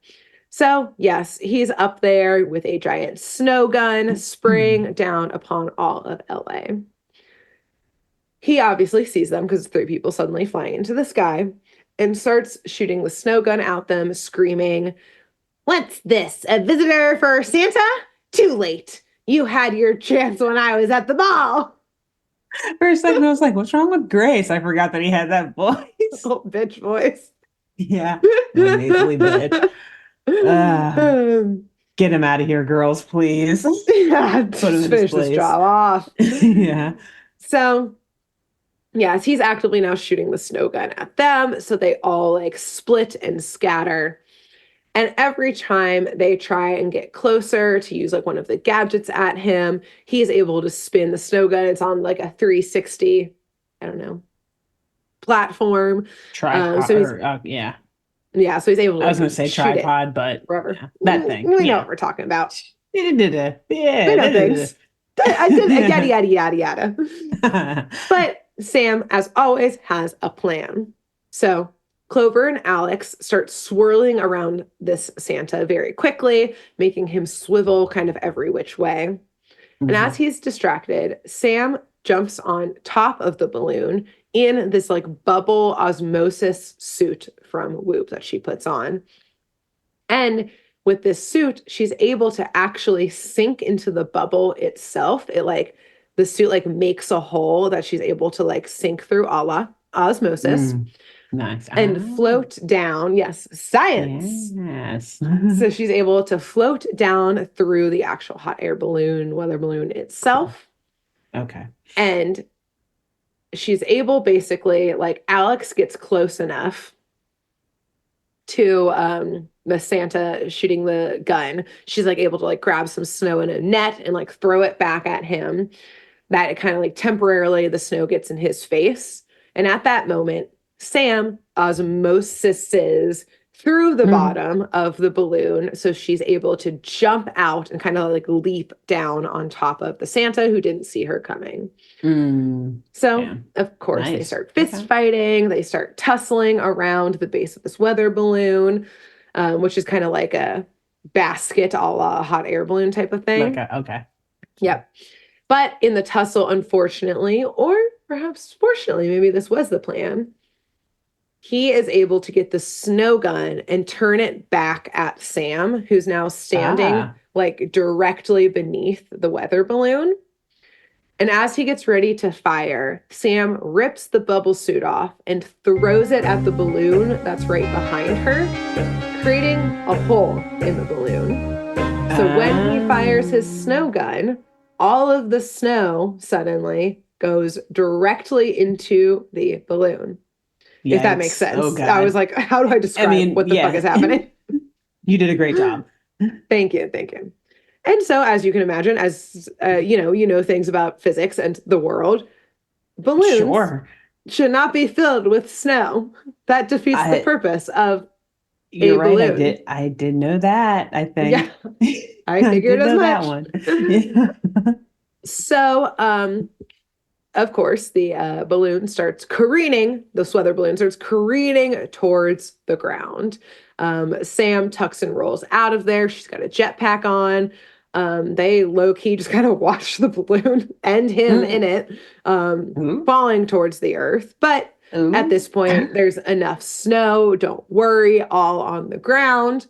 So, yes, he's up there with a giant snow gun spraying down upon all of LA. He obviously sees them because 3 people suddenly flying into the sky and starts shooting the snow gun at them, screaming, "What's this? A visitor for Santa? Too late. You had your chance when I was at the ball."
For a second, I was like, what's wrong with Grace? I forgot that he had that voice.
Oh, bitch voice.
Yeah. Nasally bitch. Get him out of here, girls, please.
Yeah,
Put him
just
in his
finish this
place.
job off.
Yeah.
So, yes, he's actively now shooting the snow gun at them. So they all like split and scatter. And every time they try and get closer to use like one of the gadgets at him, he's able to spin the snow gun. It's on like a 360, I don't know, platform.
Tripod. Yeah.
Yeah, so he's able to
I was going to say tripod, but
wherever.
that thing.
We know what we're talking about.
Yeah.
We know things. I did yada, yada, yada, yada. But Sam, as always, has a plan. So Clover and Alex start swirling around this Santa very quickly, making him swivel kind of every which way. And as he's distracted, Sam jumps on top of the balloon in this like bubble osmosis suit from Whoop that she puts on. And with this suit, she's able to actually sink into the bubble itself. The suit like makes a hole that she's able to like sink through a la osmosis.
Nice.
And float down. Yes, science.
Yes.
So she's able to float down through the actual hot air balloon, weather balloon itself.
Okay.
And she's able basically, like Alex gets close enough to the Santa shooting the gun. She's like able to like grab some snow in a net and like throw it back at him. That it kind of like temporarily the snow gets in his face. And at that moment, Sam osmosises through the
Mm.
bottom of the balloon. So she's able to jump out and kind of like leap down on top of the Santa who didn't see her coming.
Mm.
So,
Yeah.
of course, they
Nice.
start fist fighting. They start tussling around the base of this weather balloon, which is kind of like a basket a la hot air balloon type of thing.
Okay.
Yep. But in the tussle, unfortunately, or perhaps fortunately, maybe this was the plan, he is able to get the snow gun and turn it back at Sam, who's now standing like directly beneath the weather balloon. And as he gets ready to fire, Sam rips the bubble suit off and throws it at the balloon that's right behind her, creating a hole in the balloon. So when he fires his snow gun, all of the snow suddenly goes directly into the balloon. Yikes. If that makes sense.
Oh, God.
I was like, how do I describe what the fuck is happening?
You did a great job.
Thank you. And so, as you can imagine, as you know things about physics and the world, balloons should not be filled with snow. That defeats the purpose of
You're
a
right.
balloon.
I did know that, I think.
Yeah, I figured as much.
That one. Yeah.
So, of course, the balloon starts careening. The weather balloon starts careening towards the ground. Sam tucks and rolls out of there. She's got a jetpack on. They low-key just kind of watch the balloon and him in it falling towards the earth. But at this point, there's enough snow. Don't worry, all on the ground.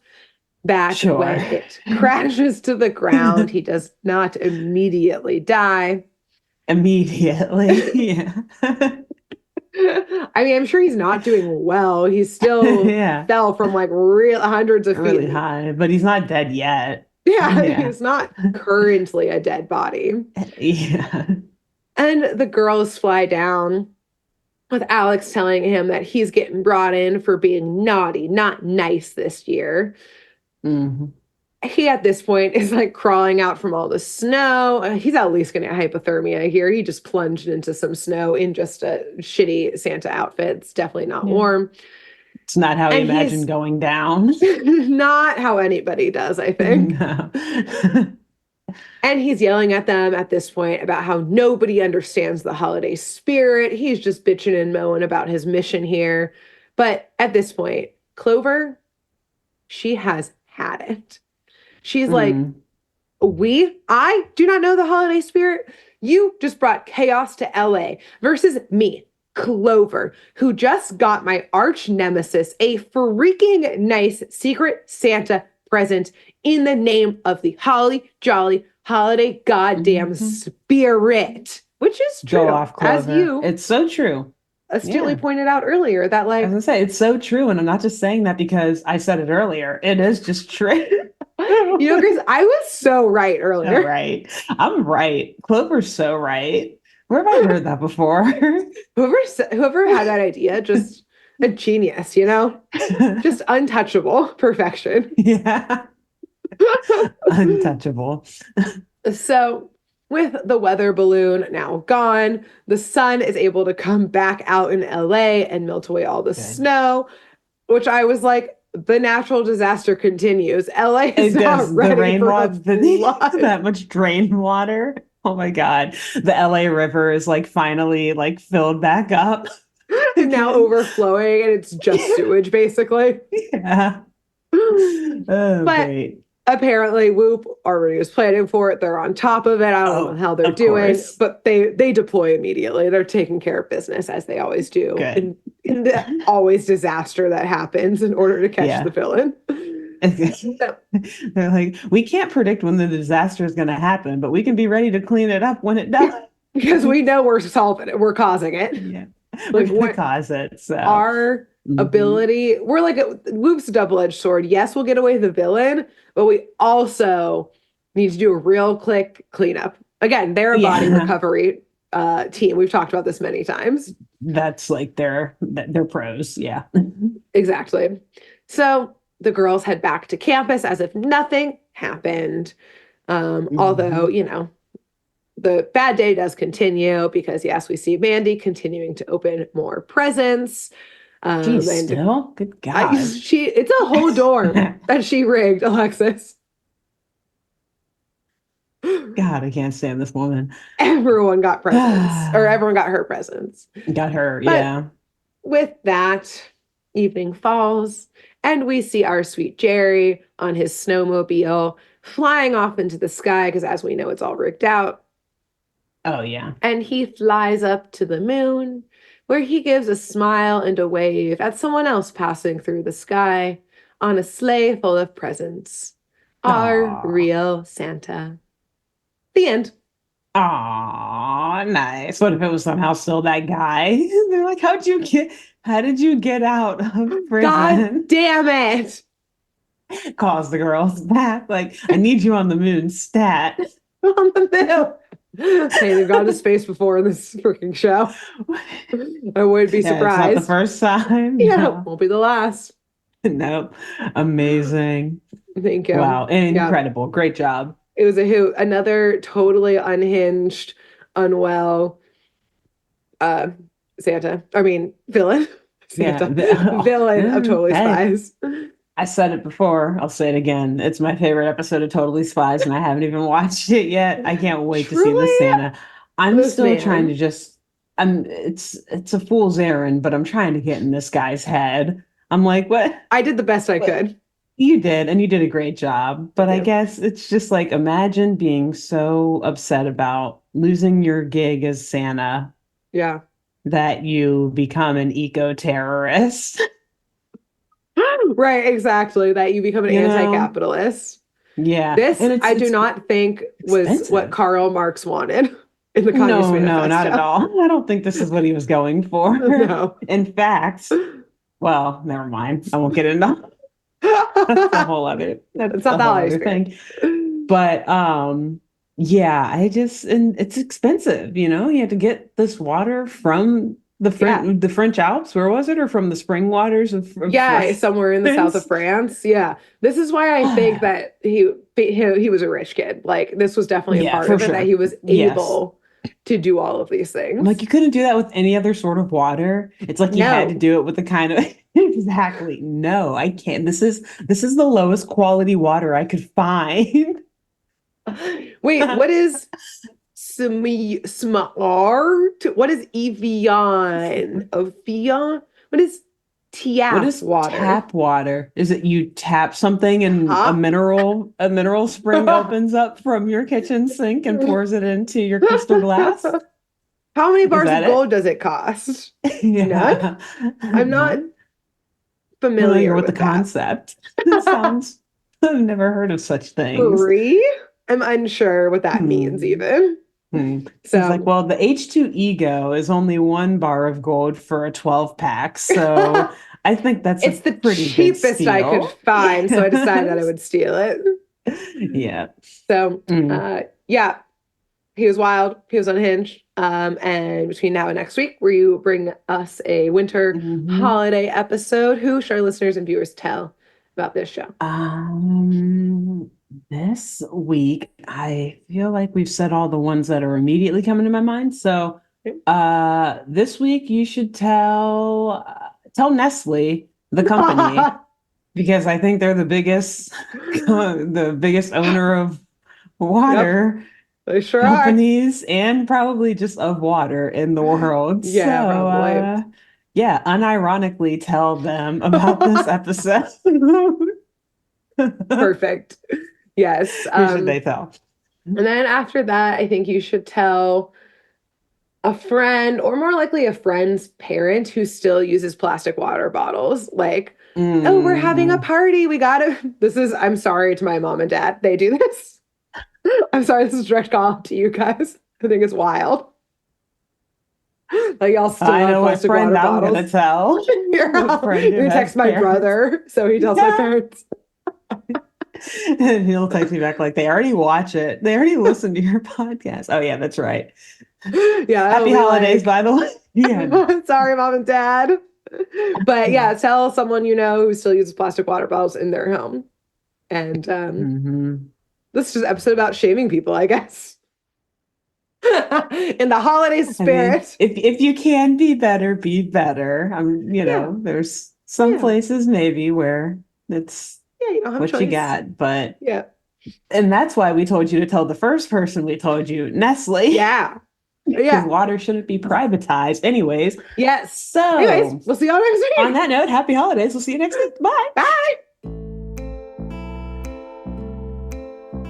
That when it crashes to the ground, he does not immediately die.
Immediately, yeah.
I mean, I'm sure he's not doing well. He still fell from like real hundreds of feet.
Really high, but he's not dead yet.
Yeah, he's not currently a dead body.
Yeah.
And the girls fly down with Alex telling him that he's getting brought in for being naughty, not nice this year.
Mm-hmm.
He, at this point, is like crawling out from all the snow. He's at least going to get hypothermia here. He just plunged into some snow in just a shitty Santa outfit. It's definitely not warm.
It's not how he imagined going down.
Not how anybody does, I think. No. And he's yelling at them at this point about how nobody understands the holiday spirit. He's just bitching and moaning about his mission here. But at this point, Clover, she has had it. She's like, I do not know the holiday spirit. You just brought chaos to LA versus me, Clover, who just got my arch nemesis a freaking nice Secret Santa present in the name of the holly jolly holiday goddamn spirit, which is true.
Go off, Clover. It's so true.
Astutely pointed out earlier that, like,
I was gonna say, it's so true, and I'm not just saying that because I said it earlier. It is just true.
You know, Grace, I was so right earlier.
Right. I'm right. Clover's so right. Where have I heard that before?
Whoever had that idea, just a genius, you know? Just untouchable perfection.
Yeah. Untouchable.
So with the weather balloon now gone, the sun is able to come back out in LA and melt away all the snow, which I was like, the natural disaster continues. LA is not ready for a flood.
That much drain water. Oh my God. The LA River is like finally like filled back up.
Now overflowing, and it's just sewage basically.
Yeah.
But great. Apparently Whoop already was planning for it. They're on top of it. I don't know how they're doing, but they deploy immediately. They're taking care of business as they always do. In the always disaster that happens in order to catch the villain.
They're like, we can't predict when the disaster is going to happen, but we can be ready to clean it up when it does.
Because we know we're solving it. We're causing it.
Yeah. Like, we're going to cause it. So.
Our ability, we're like, Whoop's a double-edged sword. Yes, we'll get away the villain, but we also need to do a real quick cleanup. Again, they're a body recovery team. We've talked about this many times.
That's like their pros. Yeah.
Exactly. So the girls head back to campus as if nothing happened. Although, you know, the bad day does continue because, yes, we see Mandy continuing to open more presents.
Geez,
And
still? Good God.
it's a whole dorm that she rigged, Alexis.
God, I can't stand this woman.
Everyone got presents, or
Got
everyone got her presents.
her,
But
yeah.
with that, evening falls, and we see our sweet Jerry on his snowmobile flying off into the sky, because as we know, it's all rigged out.
Oh, yeah.
And he flies up to the moon, where he gives a smile and a wave at someone else passing through the sky on a sleigh full of presents. Our
Aw.
real Santa. The end.
Aw, nice. What if it was somehow still that guy? They're like, how did you get out of
God
prison?
damn it.
Calls the girls back. Like, I need you on the moon, stat.
On the moon. Hey, they've gone to space before in this freaking show. I would be
Yeah, it's not the
surprised.
first time.
Yeah,
No.
won't be the last.
Nope. Amazing.
Thank you.
Wow.
Yeah,
Incredible. Great job.
it was a hoot. Another totally unhinged, unwell uh Santa. I mean, villain.
Yeah.
Santa. Villain of Totally
Hey,
Spies.
I said it before. I'll say it again. It's my favorite episode of Totally Spies, and I haven't even watched it yet. I can't wait to see this
Truly,
Santa. I'm
this
still trying to
man.
just it's a fool's errand, but I'm trying to get in this guy's head. I'm like, what?
I did the best I
What?
could.
You did, and you did a great job. But
Thank
I
you.
guess it's just like imagine being so upset about losing your gig as Santa
Yeah.
that you become an eco-terrorist.
Right, exactly. That you become an
You know?
anti-capitalist.
Yeah.
This,
And
I do
it's
not think was what
expensive.
Karl Marx wanted in the Communist
No, no, not at
Manifesto.
all. I don't think this is what he was going for.
No.
In fact, well, never mind. I won't get into that's
It's not
a
the
whole
holiday
other
spirit.
thing. But yeah, and it's expensive, you know. You have to get this water from
Yeah.
The French Alps, where was it? Or from the spring waters of
Yeah, somewhere in the south of
France?
France. Yeah. This is why I think that he was a rich kid. Like this was definitely a
Yeah,
part
for
of it that
sure.
he was
Yes.
able to do all of these
I'm like,
things.
you couldn't do that with any other sort of water. It's like you had to
No.
do it with the kind of exactly. No, I can't. This is the lowest quality water I could find.
Wait, what is smart? What is Evian? Evian? What is
What
tap
is
water?
tap water? Is it you tap something and
Huh?
a mineral spring opens up from your kitchen sink and pours it into your crystal glass?
How many
Is
bars
that
of
it?
gold does it cost? None?
Yeah.
I'm not
None. Familiar
familiar
with the
with that.
concept. It sounds I've never heard of such things.
Free? I'm unsure what that means
Hmm.
even.
He's like,
So
well, the H2 ego is only 1 bar of gold for a 12 pack. So I think that's a
it's the
pretty good
cheapest I could
steal.
find, so I decided that I
Yes.
would steal it.
Yeah.
So
Mm.
yeah, he was wild. He was unhinged. And between now and next week, where you bring us a winter
Hmm.
holiday episode, who should our listeners and viewers tell about this show?
This week, I feel like we've said all the ones that are immediately coming to my mind. So, this week you should tell Nestle, the company, because I think they're the biggest, the biggest owner of
Yep,
water
they sure are.
companies and probably just of water in the world.
Yeah,
So,
probably.
yeah, unironically tell them about this episode.
Perfect. Yes.
Who should they tell?
And then after that, I think you should tell a friend, or more likely a friend's parent who still uses plastic water bottles. Like, oh, we're having a
Hmm.
party. We gotta. I'm sorry to my mom and dad. They do this. I'm sorry, this is a direct call to you guys. I think it's wild. Like, y'all still
I
have
know what
plastic
friend
water
I'm
bottles.
gonna tell.
You're
What friend who
gonna
has
text my
parents.
brother, so he tells my
Yeah.
parents.
And he'll text me back like they already watch it. They already listen to your podcast. Oh yeah, that's right.
Yeah, he'll
Happy
be
holidays,
like,
by the way. Yeah.
sorry, mom and dad. But yeah, tell someone you know who still uses plastic water bottles in their home. And
Hmm.
this is just an episode about shaming people, I guess. In the holiday spirit.
If you can be better, be better. There's some places maybe where it's
you don't have a
what
choice.
you got, but
yeah.
And that's why we told you to tell the first person we told you, Nestle.
Yeah.
Because water shouldn't be privatized. Anyways.
Yes.
So
anyways, we'll see y'all next week.
On that note, happy holidays. We'll see you next week. Bye.
Bye.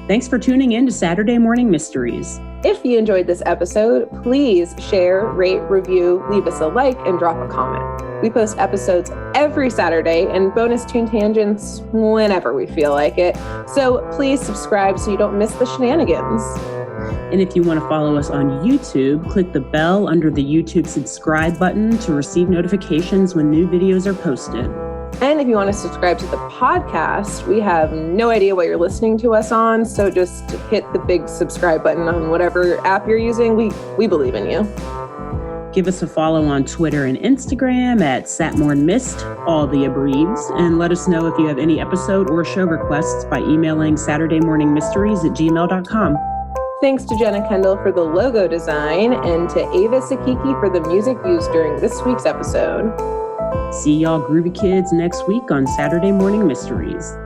Thanks for tuning in to Saturday Morning Mysteries.
If you enjoyed this episode, please share, rate, review, leave us a like, and drop a comment. We post episodes every Saturday and bonus tune tangents whenever we feel like it. So please subscribe so you don't miss the shenanigans.
And if you want to follow us on YouTube, click the bell under the YouTube subscribe button to receive notifications when new videos are posted.
And if you want to subscribe to the podcast, we have no idea what you're listening to us on, so just hit the big subscribe button on whatever app you're using. We believe in you.
Give us a follow on Twitter and Instagram at SatmornMist, all the abreves, and let us know if you have any episode or show requests by emailing SaturdayMorningMysteries@gmail.com.
Thanks to Jenna Kendall for the logo design and to Ava Sakiki for the music used during this week's episode.
See y'all groovy kids next week on Saturday Morning Mysteries.